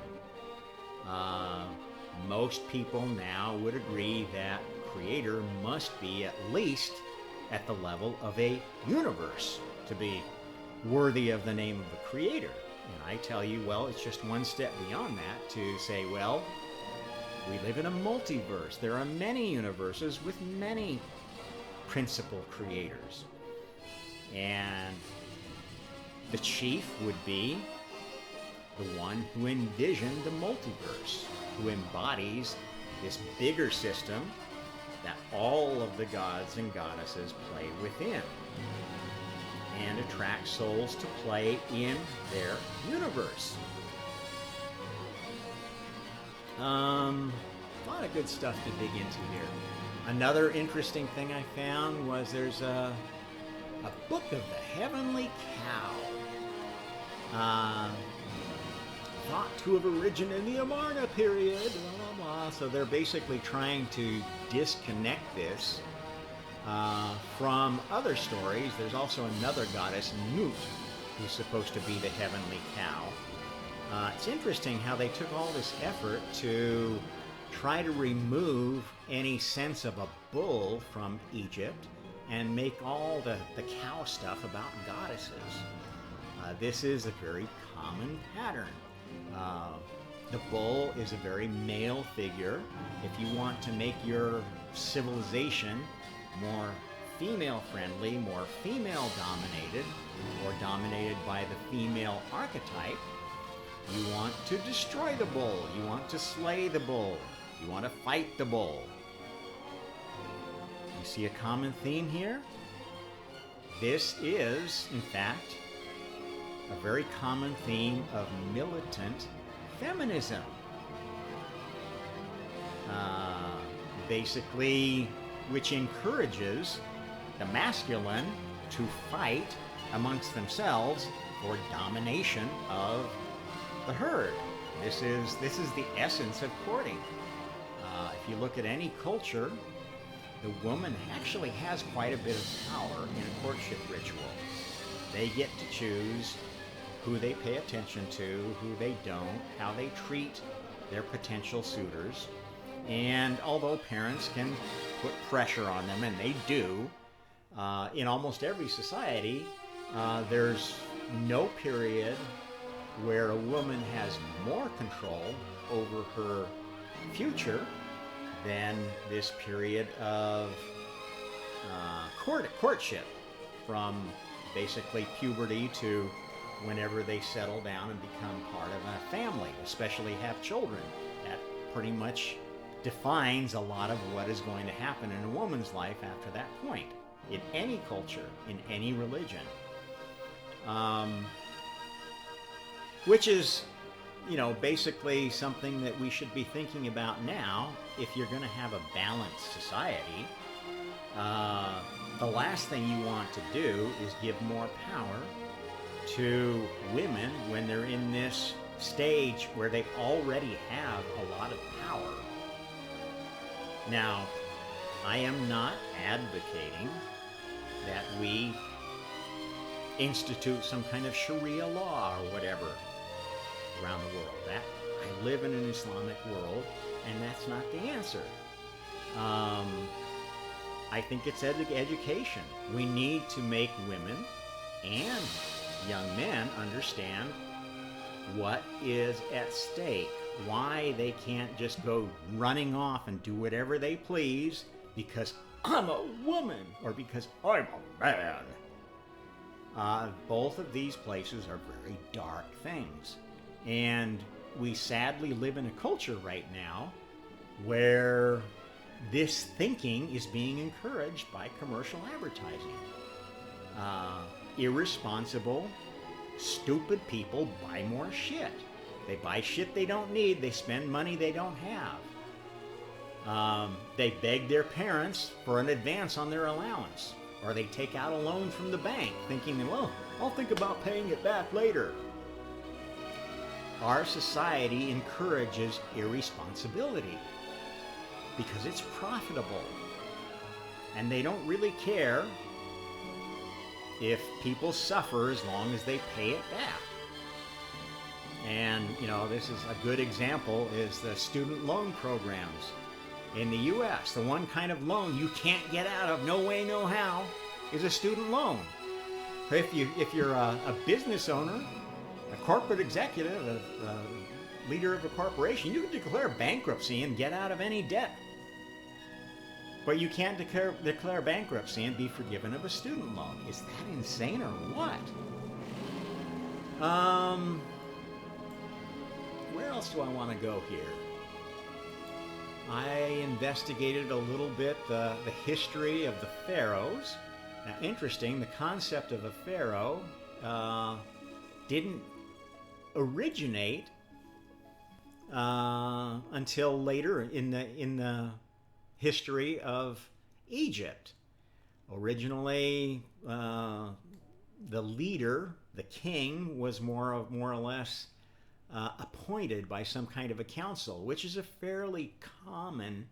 Most people now would agree that creator must be at least at the level of a universe to be worthy of the name of the creator. And I tell you, well, it's just one step beyond that to say, well, we live in a multiverse. There are many universes with many principal creators. And the chief would be the one who envisioned the multiverse, who embodies this bigger system that all of the gods and goddesses play within, and attract souls to play in their universe. A lot of good stuff to dig into here. Another interesting thing I found was there's a book of the heavenly cow. Thought to have originated in the Amarna period. Blah, blah, blah. So they're basically trying to disconnect this from other stories. There's also another goddess, Nut, who's supposed to be the heavenly cow. It's interesting how they took all this effort to try to remove any sense of a bull from Egypt and make all the cow stuff about goddesses. This is a very common pattern. The bull is a very male figure. If you want to make your civilization more female-friendly, more female-dominated, or dominated by the female archetype, you want to destroy the bull. You want to slay the bull. You want to fight the bull. You see a common theme here? This is, in fact, a very common theme of militant feminism. Basically, which encourages the masculine to fight amongst themselves for domination of the herd. This is the essence of courting. If you look at any culture, the woman actually has quite a bit of power in a courtship ritual. They get to choose who they pay attention to, who they don't, how they treat their potential suitors. And although parents can put pressure on them, and they do, in almost every society, there's no period where a woman has more control over her future than this period of courtship, from basically puberty to whenever they settle down and become part of a family, especially have children. That pretty much defines a lot of what is going to happen in a woman's life after that point, in any culture, in any religion. Which is, basically something that we should be thinking about now. If you're going to have a balanced society, the last thing you want to do is give more power to women when they're in this stage where they already have a lot of power. Now, I am not advocating that we institute some kind of Sharia law or whatever around the world. That I live in an Islamic world, and that's not the answer. I think it's education. We need to make women and young men understand what is at stake, why they can't just go running off and do whatever they please because I'm a woman or because I'm a man. Both of these places are very dark things. And we sadly live in a culture right now where this thinking is being encouraged by commercial advertising. Irresponsible, stupid people buy more shit. They buy shit they don't need. They spend money they don't have. They beg their parents for an advance on their allowance. Or they take out a loan from the bank thinking, well, I'll think about paying it back later. Our society encourages irresponsibility because it's profitable. And they don't really care if people suffer as long as they pay it back. And, this is a good example is the student loan programs in the U.S. The one kind of loan you can't get out of, no way, no how, is a student loan. If you're a business owner, a corporate executive, a leader of a corporation, you can declare bankruptcy and get out of any debt. But you can't declare bankruptcy and be forgiven of a student loan. Is that insane or what? Where else do I want to go here? I investigated a little bit the history of the pharaohs. Now, interesting, the concept of a pharaoh didn't originate until later in the history of Egypt. Originally, the leader, the king, was more or less appointed by some kind of a council, which is a fairly common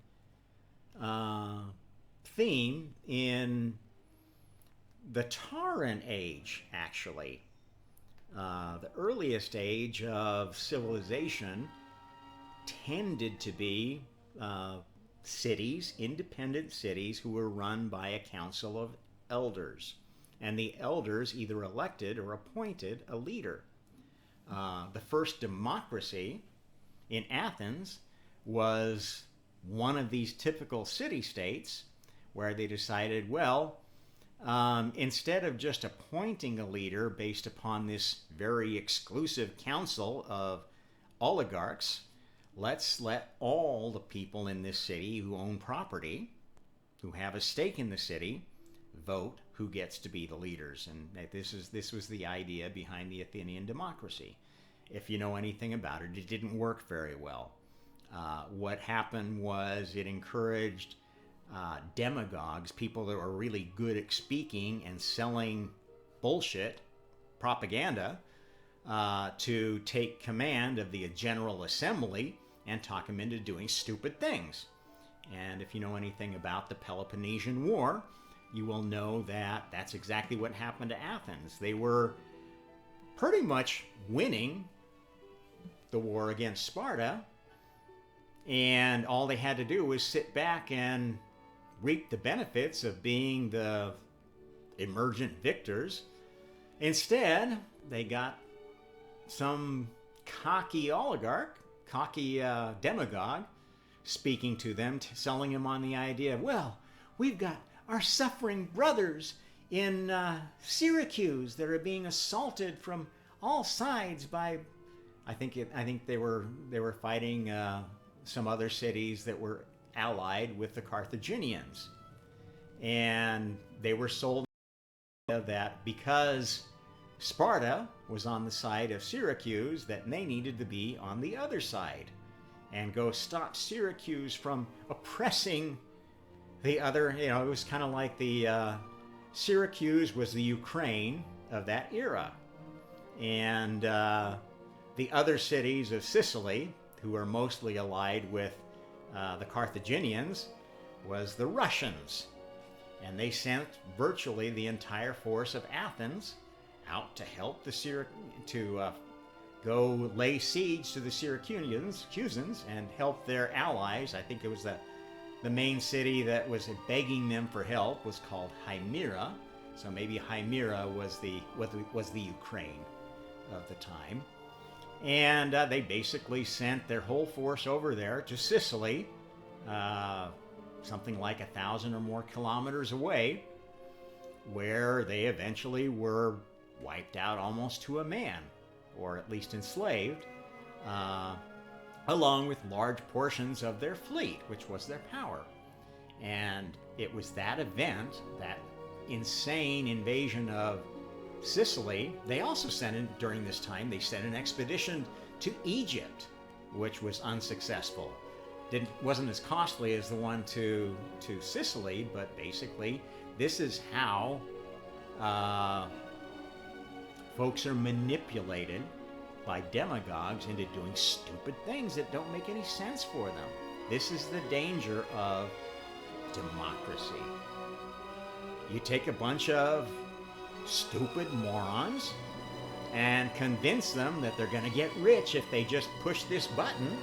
theme in the Tauran age, actually. The earliest age of civilization tended to be cities, independent cities, who were run by a council of elders. And the elders either elected or appointed a leader. The first democracy in Athens was one of these typical city-states where they decided, well, instead of just appointing a leader based upon this very exclusive council of oligarchs, let's let all the people in this city who own property, who have a stake in the city, vote who gets to be the leaders. And this was the idea behind the Athenian democracy. If you know anything about it, it didn't work very well. What happened was it encouraged demagogues, people that were really good at speaking and selling bullshit, propaganda, to take command of the General Assembly and talk them into doing stupid things. And if you know anything about the Peloponnesian War, you will know that that's exactly what happened to Athens. They were pretty much winning the war against Sparta, and all they had to do was sit back and reap the benefits of being the emergent victors. Instead, they got some cocky oligarch, cocky demagogue, speaking to them, selling them on the idea of, well, we've got our suffering brothers in Syracuse that are being assaulted from all sides by, I think they were fighting some other cities that were allied with the Carthaginians, and they were sold that because Sparta was on the side of Syracuse, that they needed to be on the other side and go stop Syracuse from oppressing the other. You know, it was kind of like the Syracuse was the Ukraine of that era, and the other cities of Sicily, who are mostly allied with the Carthaginians, was the Russians. And they sent virtually the entire force of Athens out to help the go lay siege to the Syracusans and help their allies. I think it was the main city that was begging them for help was called Hymera. So maybe Hymera was the Ukraine of the time. And they basically sent their whole force over there to Sicily, something like 1,000 or more kilometers away, where they eventually were wiped out almost to a man, or at least enslaved, along with large portions of their fleet, which was their power. And it was that event, that insane invasion of Sicily. They also sent during this time, they sent an expedition to Egypt, which was unsuccessful. Wasn't as costly as the one to Sicily, but basically this is how folks are manipulated by demagogues into doing stupid things that don't make any sense for them. This is the danger of democracy. You take a bunch of stupid morons and convince them that they're going to get rich if they just push this button,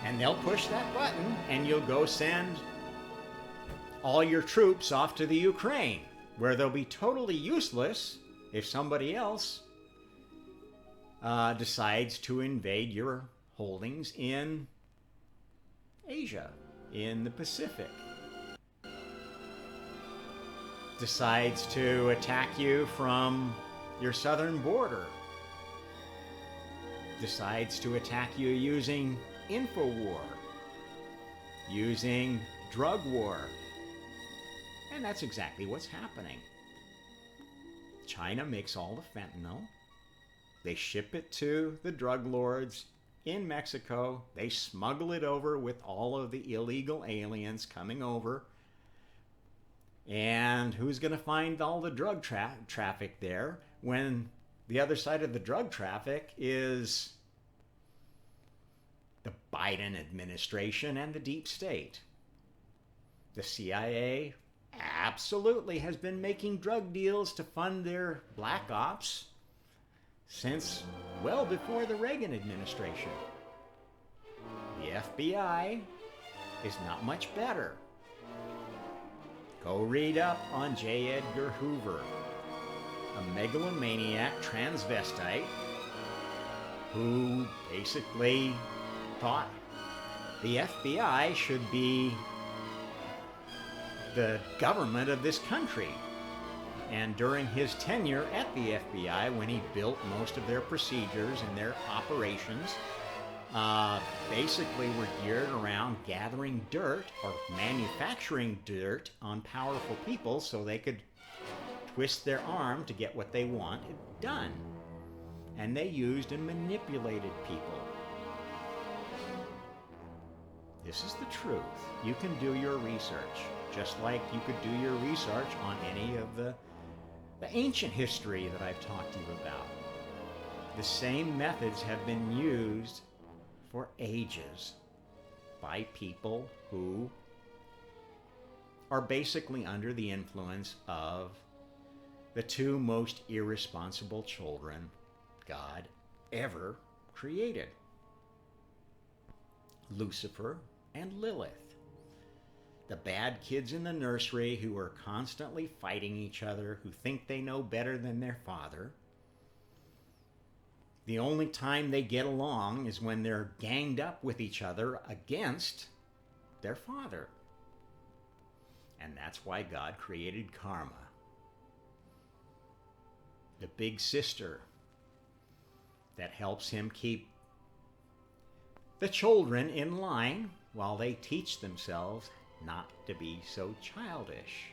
and they'll push that button, and you'll go send all your troops off to the Ukraine, where they'll be totally useless if somebody else decides to invade your holdings in Asia, in the Pacific. Decides to attack you from your southern border. Decides to attack you using infowar, using drug war. And that's exactly what's happening. China makes all the fentanyl. They ship it to the drug lords in Mexico. They smuggle it over with all of the illegal aliens coming over. And who's going to find all the drug traffic there when the other side of the drug traffic is the Biden administration and the deep state? The CIA absolutely has been making drug deals to fund their black ops since well before the Reagan administration. The FBI is not much better. Go read up on J. Edgar Hoover, a megalomaniac transvestite who basically thought the FBI should be the government of this country. And during his tenure at the FBI, when he built most of their procedures and their operations, basically were geared around gathering dirt or manufacturing dirt on powerful people so they could twist their arm to get what they wanted done. And they used and manipulated people. This is the truth. You can do your research, just like you could do your research on any of the ancient history that I've talked to you about. The same methods have been used for ages by people who are basically under the influence of the two most irresponsible children God ever created, Lucifer and Lilith. The bad kids in the nursery who are constantly fighting each other, who think they know better than their father. The only time they get along is when they're ganged up with each other against their father. And that's why God created karma. The big sister that helps him keep the children in line while they teach themselves not to be so childish.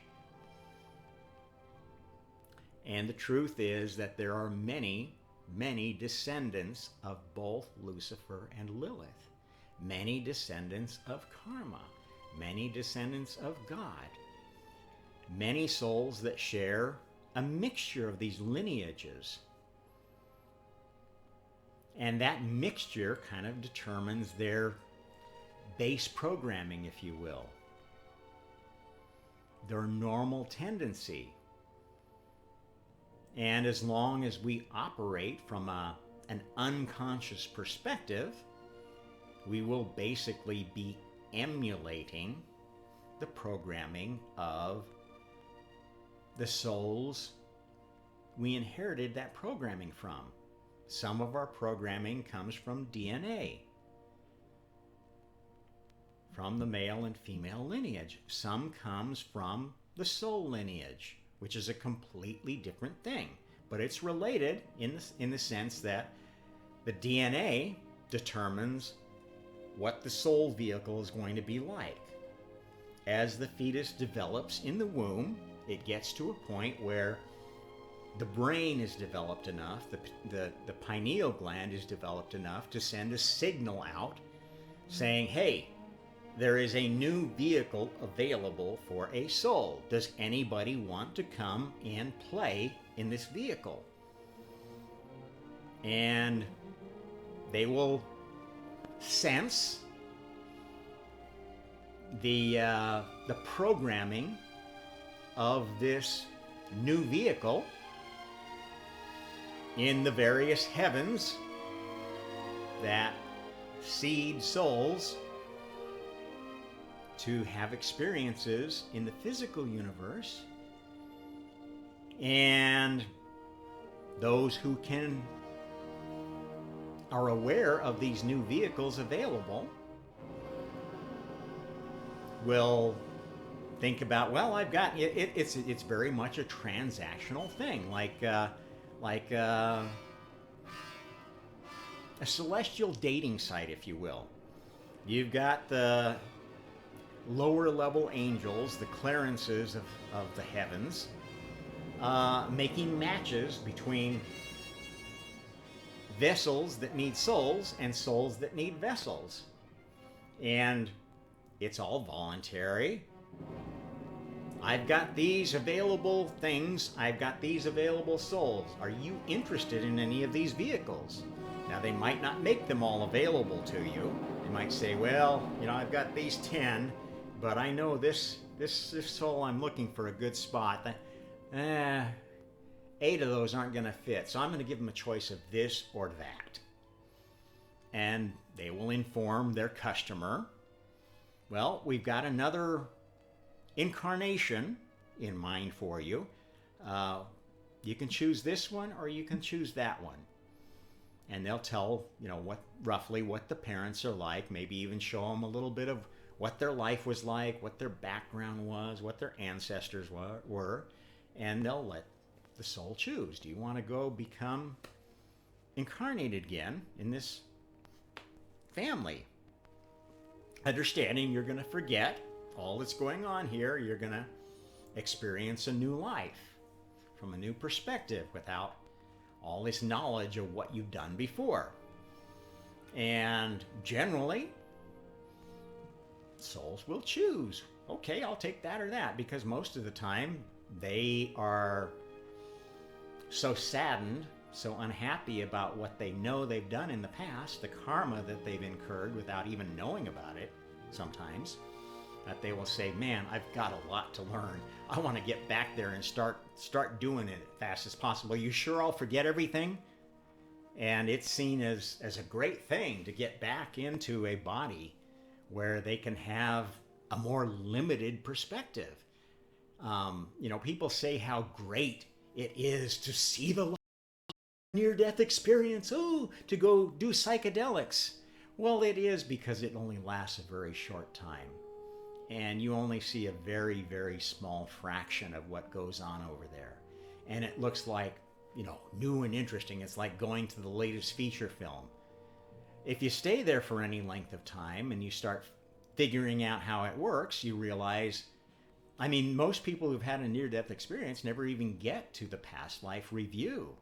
And the truth is that there are many, many descendants of both Lucifer and Lilith, many descendants of karma, many descendants of God, many souls that share a mixture of these lineages. And that mixture kind of determines their base programming, if you will, their normal tendency. And as long as we operate from an unconscious perspective, we will basically be emulating the programming of the souls we inherited that programming from. Some of our programming comes from DNA, from the male and female lineage. Some comes from the soul lineage, which is a completely different thing. But it's related in the sense that the DNA determines what the soul vehicle is going to be like. As the fetus develops in the womb, it gets to a point where the brain is developed enough, the pineal gland is developed enough to send a signal out saying, hey, there is a new vehicle available for a soul. Does anybody want to come and play in this vehicle? And they will sense the programming of this new vehicle in the various heavens that seed souls to have experiences in the physical universe. And those who are aware of these new vehicles available will think about, well, I've got it's very much a transactional thing, like a celestial dating site, if you will. You've got the lower level angels, the Clarences of the heavens, making matches between vessels that need souls and souls that need vessels. And it's all voluntary. I've got these available things. I've got these available souls. Are you interested in any of these vehicles? Now, they might not make them all available to you. They might say, well, I've got these 10, but I know this soul I'm looking for a good spot. 8 of those aren't going to fit, so I'm going to give them a choice of this or that. And they will inform their customer, well, we've got another incarnation in mind for you. You can choose this one or you can choose that one. And they'll tell, roughly what the parents are like, maybe even show them a little bit of what their life was like, what their background was, what their ancestors were, and they'll let the soul choose. Do you want to go become incarnated again in this family? Understanding you're going to forget all that's going on here. You're going to experience a new life from a new perspective without all this knowledge of what you've done before. And generally, souls will choose, okay, I'll take that or that, because most of the time they are so saddened, so unhappy about what they know they've done in the past, the karma that they've incurred without even knowing about it sometimes, that they will say, man, I've got a lot to learn. I want to get back there and start doing it as fast as possible. You sure I'll forget everything? And it's seen as a great thing to get back into a body where they can have a more limited perspective. People say how great it is to see the near-death experience, to go do psychedelics. Well, it is, because it only lasts a very short time. And you only see a very, very small fraction of what goes on over there. And it looks like, new and interesting. It's like going to the latest feature film. If you stay there for any length of time and you start figuring out how it works, you realize, most people who've had a near-death experience never even get to the past life review.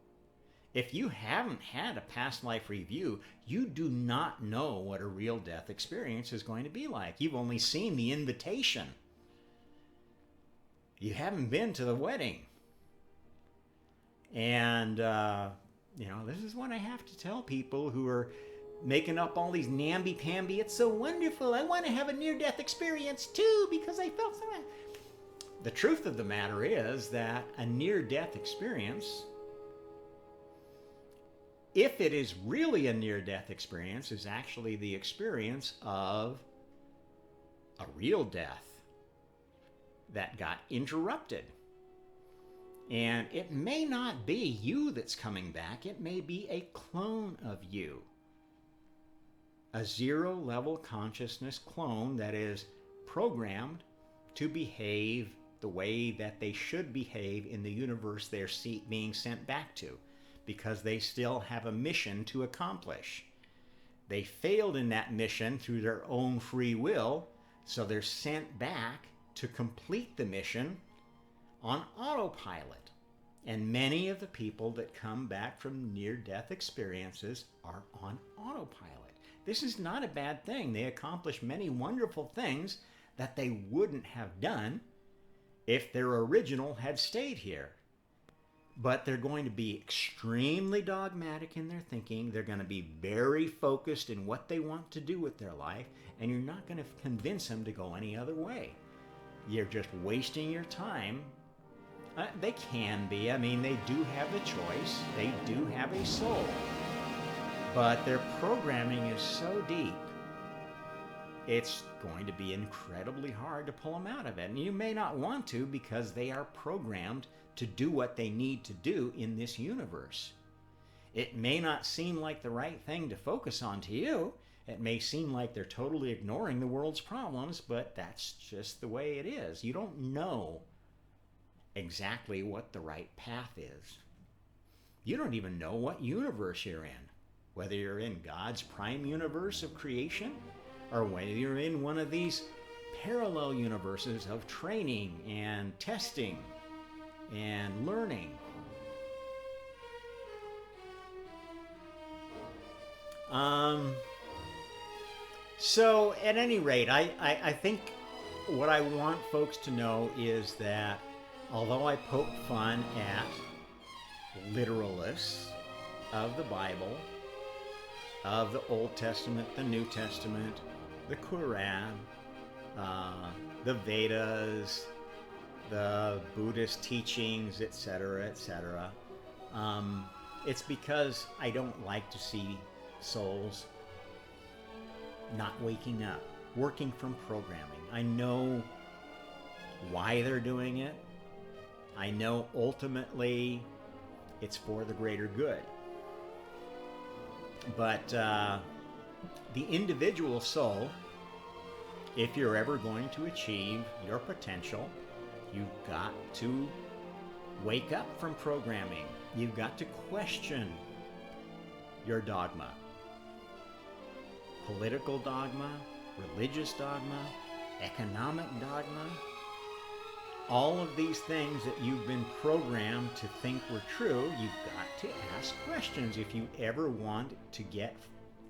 If you haven't had a past life review, you do not know what a real death experience is going to be like. You've only seen the invitation. You haven't been to the wedding. And, this is what I have to tell people who are making up all these namby-pamby, it's so wonderful, I want to have a near-death experience too because I felt so. The truth of the matter is that a near-death experience, if it is really a near-death experience, is actually the experience of a real death that got interrupted. And it may not be you that's coming back. It may be a clone of you. A zero-level consciousness clone that is programmed to behave the way that they should behave in the universe they're being sent back to, because they still have a mission to accomplish. They failed in that mission through their own free will, so they're sent back to complete the mission on autopilot. And many of the people that come back from near-death experiences are on autopilot. This is not a bad thing. They accomplish many wonderful things that they wouldn't have done if their original had stayed here. But they're going to be extremely dogmatic in their thinking. They're going to be very focused in what they want to do with their life, and you're not going to convince them to go any other way. You're just wasting your time. They can be. They do have a choice. They do have a soul. But their programming is so deep, it's going to be incredibly hard to pull them out of it. And you may not want to, because they are programmed to do what they need to do in this universe. It may not seem like the right thing to focus on to you. It may seem like they're totally ignoring the world's problems, but that's just the way it is. You don't know exactly what the right path is. You don't even know what universe you're in. Whether you're in God's prime universe of creation, or whether you're in one of these parallel universes of training and testing and learning. So, at any rate, I think what I want folks to know is that although I poke fun at literalists of the Bible, of the Old Testament, the New Testament, the Quran, the Vedas, the Buddhist teachings, etc., etc., it's because I don't like to see souls not waking up, working from programming. I know why they're doing it. I know ultimately it's for the greater good. But the individual soul, if you're ever going to achieve your potential, you've got to wake up from programming. You've got to question your dogma. Political dogma, religious dogma, economic dogma. All of these things that you've been programmed to think were true, you've got to ask questions if you ever want to get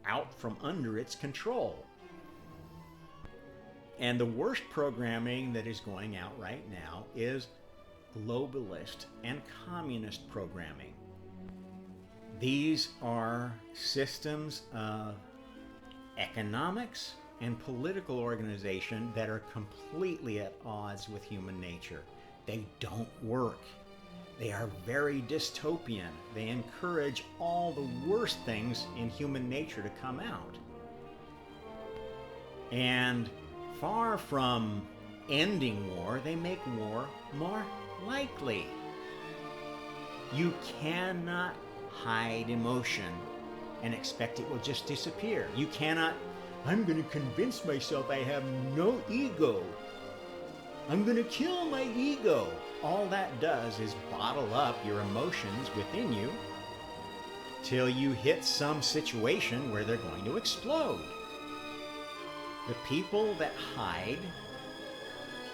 out from under its control. And the worst programming that is going out right now is globalist and communist programming. These are systems of economics and political organization that are completely at odds with human nature. They don't work. They are very dystopian. They encourage all the worst things in human nature to come out. And far from ending war, they make war more likely. You cannot hide emotion and expect it will just disappear. You cannot, I'm going to convince myself I have no ego. I'm going to kill my ego. All that does is bottle up your emotions within you till you hit some situation where they're going to explode. The people that hide,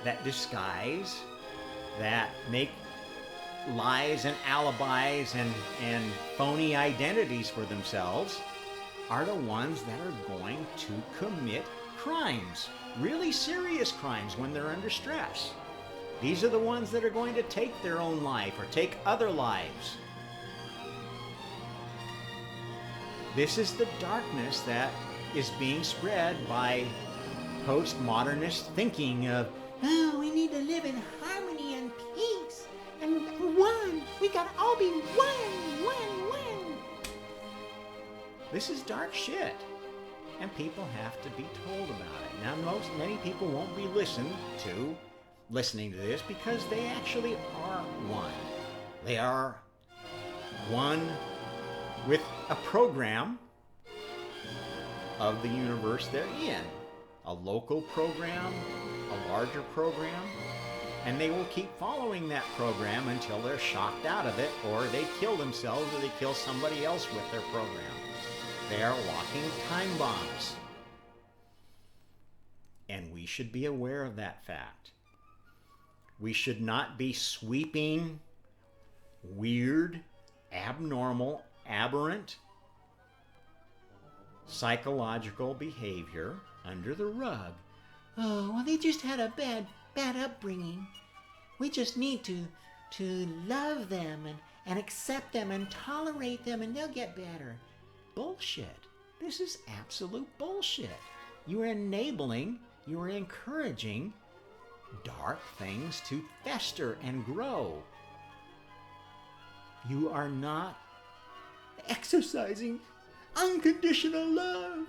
that disguise, that make lies and alibis and phony identities for themselves are the ones that are going to commit crimes, really serious crimes when they're under stress. These are the ones that are going to take their own life or take other lives. This is the darkness that is being spread by postmodernist thinking of, oh, we need to live in harmony and peace and one. We gotta all be one. This is dark shit, and people have to be told about it. Now, many people won't be listening to this because they actually are one. They are one with a program of the universe they're in. A local program, a larger program, and they will keep following that program until they're shocked out of it, or they kill themselves, or they kill somebody else with their program. They are walking time bombs. And we should be aware of that fact. We should not be sweeping weird, abnormal, aberrant psychological behavior under the rug. Oh, well, they just had a bad upbringing. We just need to love them and accept them and tolerate them, and they'll get better. Bullshit. This is absolute bullshit. You are enabling, you are encouraging dark things to fester and grow. You are not exercising unconditional love.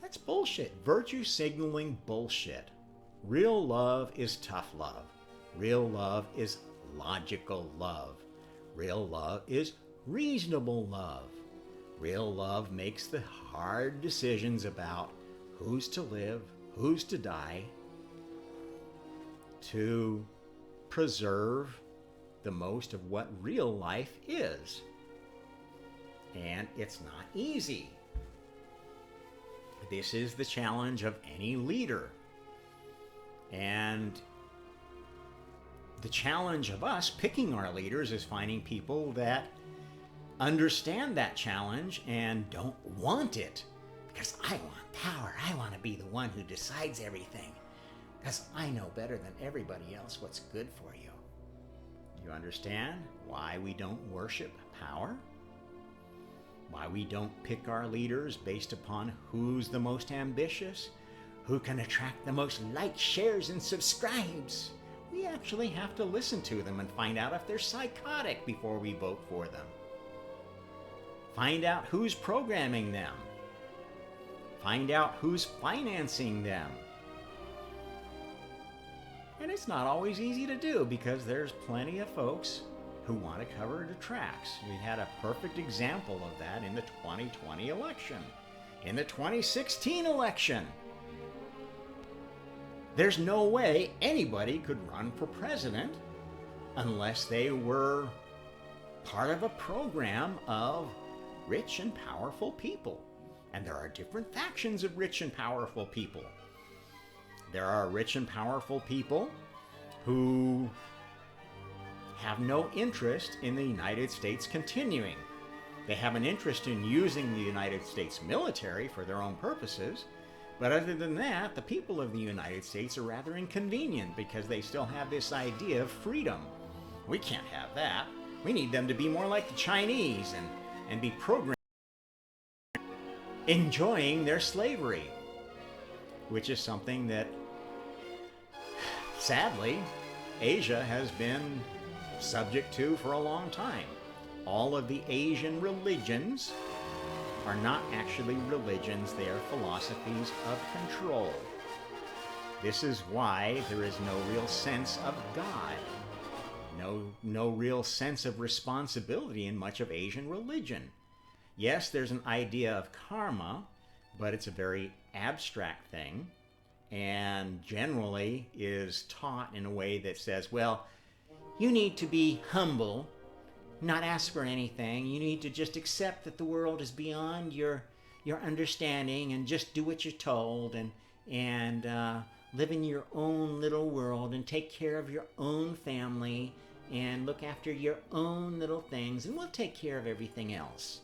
That's bullshit. Virtue signaling bullshit. Real love is tough love. Real love is logical love. Real love is reasonable love. Real love makes the hard decisions about who's to live, who's to die, to preserve the most of what real life is. And it's not easy. This is the challenge of any leader. And the challenge of us picking our leaders is finding people that understand that challenge and don't want it. Because I want power. I want to be the one who decides everything. Because I know better than everybody else what's good for you. You understand why we don't worship power? Why we don't pick our leaders based upon who's the most ambitious? Who can attract the most likes, shares, and subscribes? We actually have to listen to them and find out if they're psychotic before we vote for them. Find out who's programming them. Find out who's financing them. And it's not always easy to do because there's plenty of folks who want to cover the tracks. We had a perfect example of that in the 2020 election. In the 2016 election. There's no way anybody could run for president unless they were part of a program of rich and powerful people. And there are different factions of rich and powerful people. There are rich and powerful people who have no interest in the United States continuing. They have an interest in using the United States military for their own purposes. But other than that, the people of the United States are rather inconvenient because they still have this idea of freedom. We can't have that. We need them to be more like the Chinese and be programmed enjoying their slavery, which is something that, sadly, Asia has been subject to for a long time. All of the Asian religions are not actually religions, they are philosophies of control. This is why there is no real sense of God, no real sense of responsibility in much of Asian religion. Yes, there's an idea of karma, but it's a very abstract thing and generally is taught in a way that says, well, you need to be humble, not ask for anything. You need to just accept that the world is beyond your understanding and just do what you're told and live in your own little world and take care of your own family and look after your own little things and we'll take care of everything else.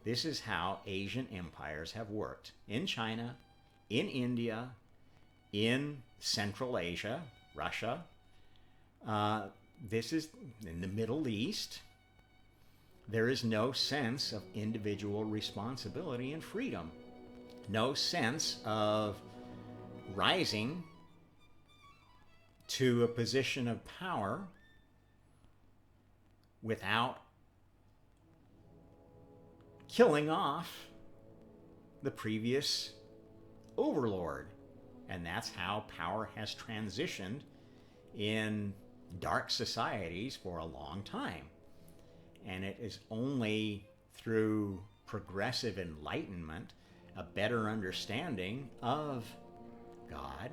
This is how Asian empires have worked in China, in India, in Central Asia, Russia. This is in the Middle East. There is no sense of individual responsibility and freedom. No sense of rising to a position of power without killing off the previous overlord. And that's how power has transitioned in dark societies for a long time. And it is only through progressive enlightenment, a better understanding of God,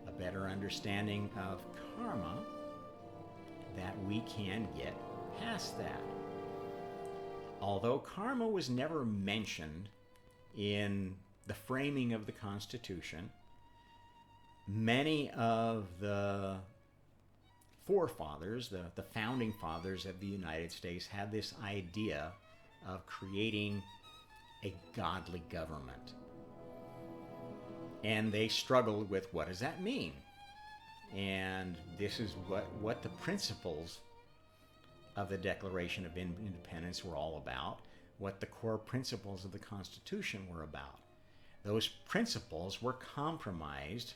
a better understanding of karma, that we can get past that. Although karma was never mentioned in the framing of the Constitution, many of the forefathers, the founding fathers of the United States, had this idea of creating a godly government. And they struggled with, what does that mean? And this is what the principles of the Declaration of Independence were all about, what the core principles of the Constitution were about. Those principles were compromised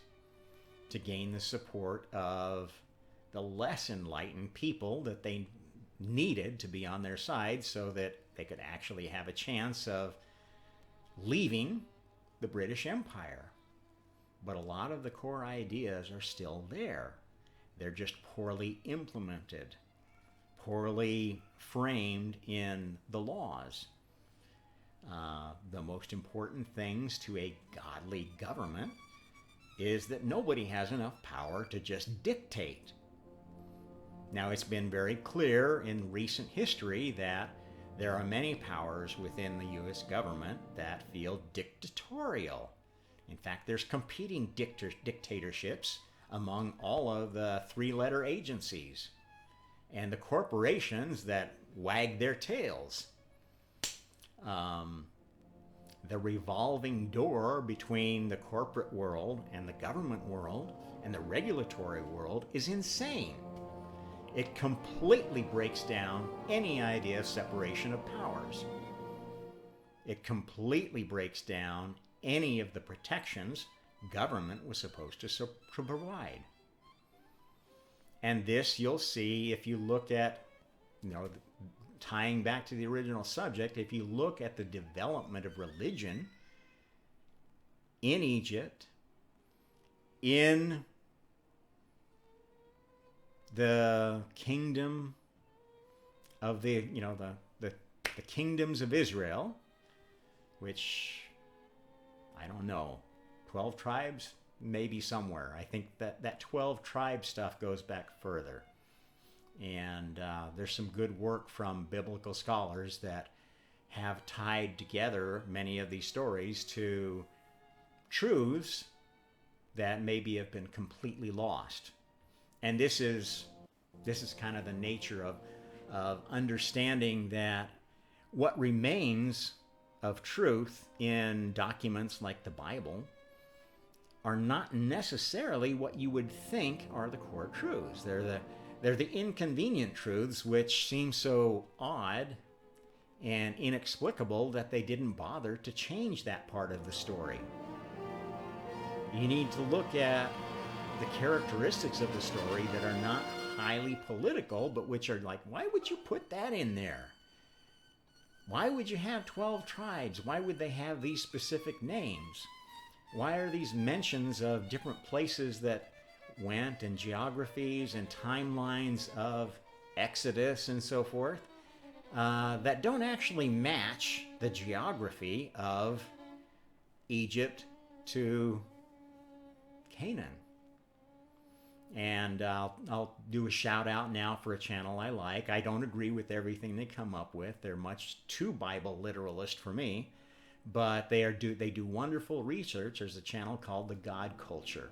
to gain the support of the less enlightened people that they needed to be on their side so that they could actually have a chance of leaving the British Empire. But a lot of the core ideas are still there. They're just poorly implemented, poorly framed in the laws. The most important things to a godly government is that nobody has enough power to just dictate. Now, it's been very clear in recent history that there are many powers within the U.S. government that feel dictatorial. In fact, there's competing dictatorships among all of the three-letter agencies and the corporations that wag their tails. The revolving door between the corporate world and the government world and the regulatory world is insane. It completely breaks down any idea of separation of powers. It completely breaks down any of the protections government was supposed to provide. And this you'll see if you look at, tying back to the original subject, if you look at the development of religion in Egypt, in the kingdom of the kingdoms of Israel, which, I don't know, 12 tribes, maybe somewhere. I think that 12 tribe stuff goes back further. And there's some good work from biblical scholars that have tied together many of these stories to truths that maybe have been completely lost. And this is kind of the nature of understanding that what remains of truth in documents like the Bible are not necessarily what you would think are the core truths. They're the inconvenient truths which seem so odd and inexplicable that they didn't bother to change that part of the story. You need to look at the characteristics of the story that are not highly political, but which are like, why would you put that in there? Why would you have 12 tribes? Why would they have these specific names? Why are these mentions of different places that went and geographies and timelines of Exodus and so forth that don't actually match the geography of Egypt to Canaan? And I'll do a shout out now for a channel I like. I don't agree with everything they come up with. They're much too Bible literalist for me, but they do wonderful research. There's a channel called The God Culture.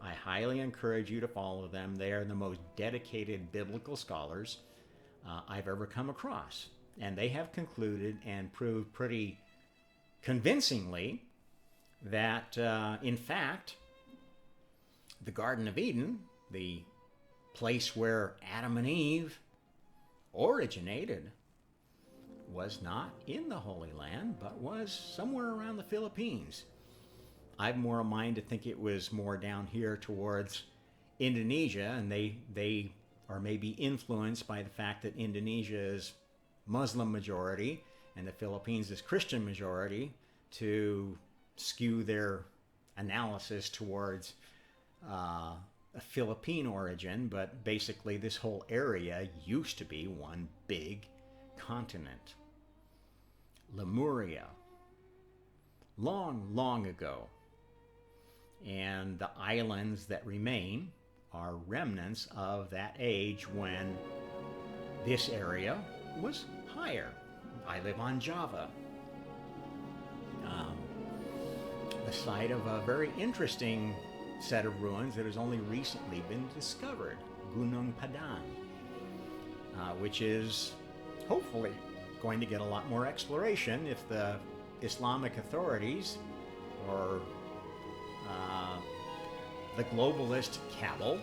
I highly encourage you to follow them. They are the most dedicated biblical scholars I've ever come across. And they have concluded and proved pretty convincingly that, in fact, the Garden of Eden, the place where Adam and Eve originated, was not in the Holy Land, but was somewhere around the Philippines. I've more a mind to think it was more down here towards Indonesia, and they are maybe influenced by the fact that Indonesia is Muslim majority and the Philippines is Christian majority to skew their analysis towards a Philippine origin. But basically this whole area used to be one big continent. Lemuria. Long, long ago. And the islands that remain are remnants of that age when this area was higher. I live on Java. The site of a very interesting set of ruins that has only recently been discovered, Gunung Padang, which is hopefully going to get a lot more exploration if the Islamic authorities or the globalist cabal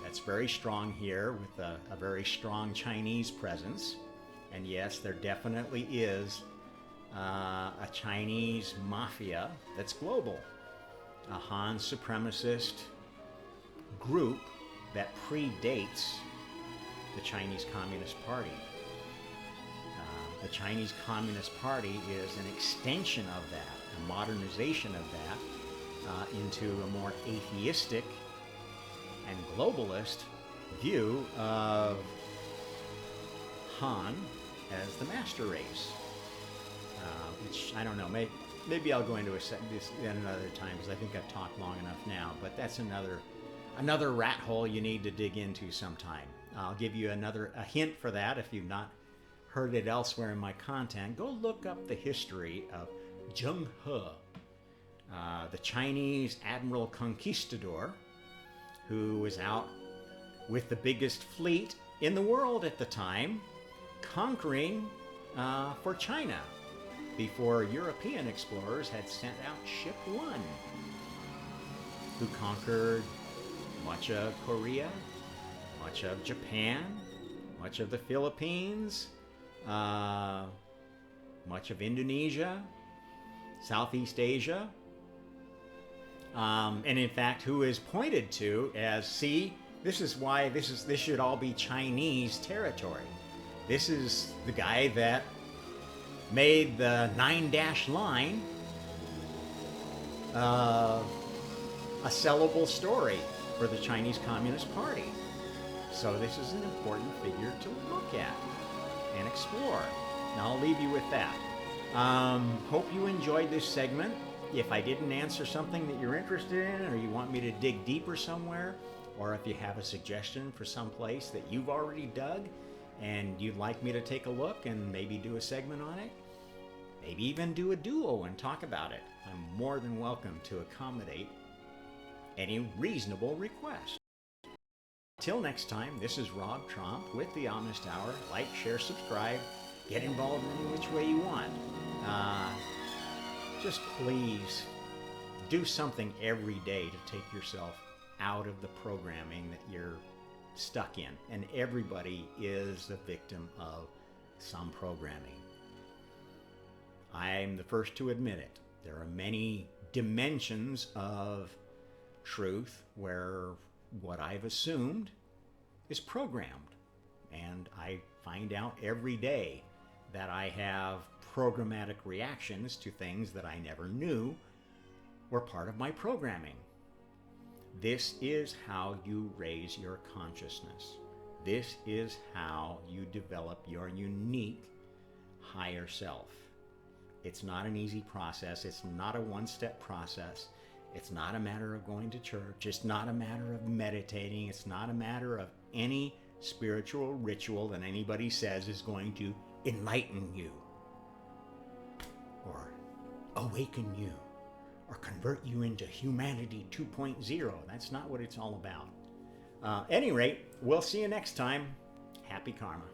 that's very strong here with a very strong Chinese presence. And yes, there definitely is a Chinese mafia that's global, a Han supremacist group that predates the Chinese Communist Party. The Chinese Communist Party is an extension of that, a modernization of that, into a more atheistic and globalist view of Han as the master race, which I don't know. Maybe I'll go into this at another time because I think I've talked long enough now. But that's another rat hole you need to dig into sometime. I'll give you a hint for that if you've not heard it elsewhere in my content. Go look up the history of Zheng He, the Chinese admiral conquistador who was out with the biggest fleet in the world at the time, conquering for China. before European explorers had sent out Ship 1, who conquered much of Korea, much of Japan, much of the Philippines, much of Indonesia, Southeast Asia, and in fact, who is pointed to as, see, this is why this should all be Chinese territory. This is the guy that made the 9-dash line a sellable story for the Chinese Communist Party. So this is an important figure to look at and explore. Now I'll leave you with that. Hope you enjoyed this segment. If I didn't answer something that you're interested in, or you want me to dig deeper somewhere, or if you have a suggestion for some place that you've already dug and you'd like me to take a look and maybe do a segment on it, maybe even do a duo and talk about it, I'm more than welcome to accommodate any reasonable request. Till next time, this is Rob Tromp with the Honest Hour. Like, share, subscribe, get involved in any which way you want. Just please do something every day to take yourself out of the programming that you're stuck in. And everybody is the victim of some programming. I'm the first to admit it. There are many dimensions of truth where what I've assumed is programmed. And I find out every day that I have programmatic reactions to things that I never knew were part of my programming. This is how you raise your consciousness. This is how you develop your unique higher self. It's not an easy process. It's not a one-step process. It's not a matter of going to church. It's not a matter of meditating. It's not a matter of any spiritual ritual that anybody says is going to enlighten you or awaken you or convert you into humanity 2.0. That's not what it's all about. At any rate, we'll see you next time. Happy karma.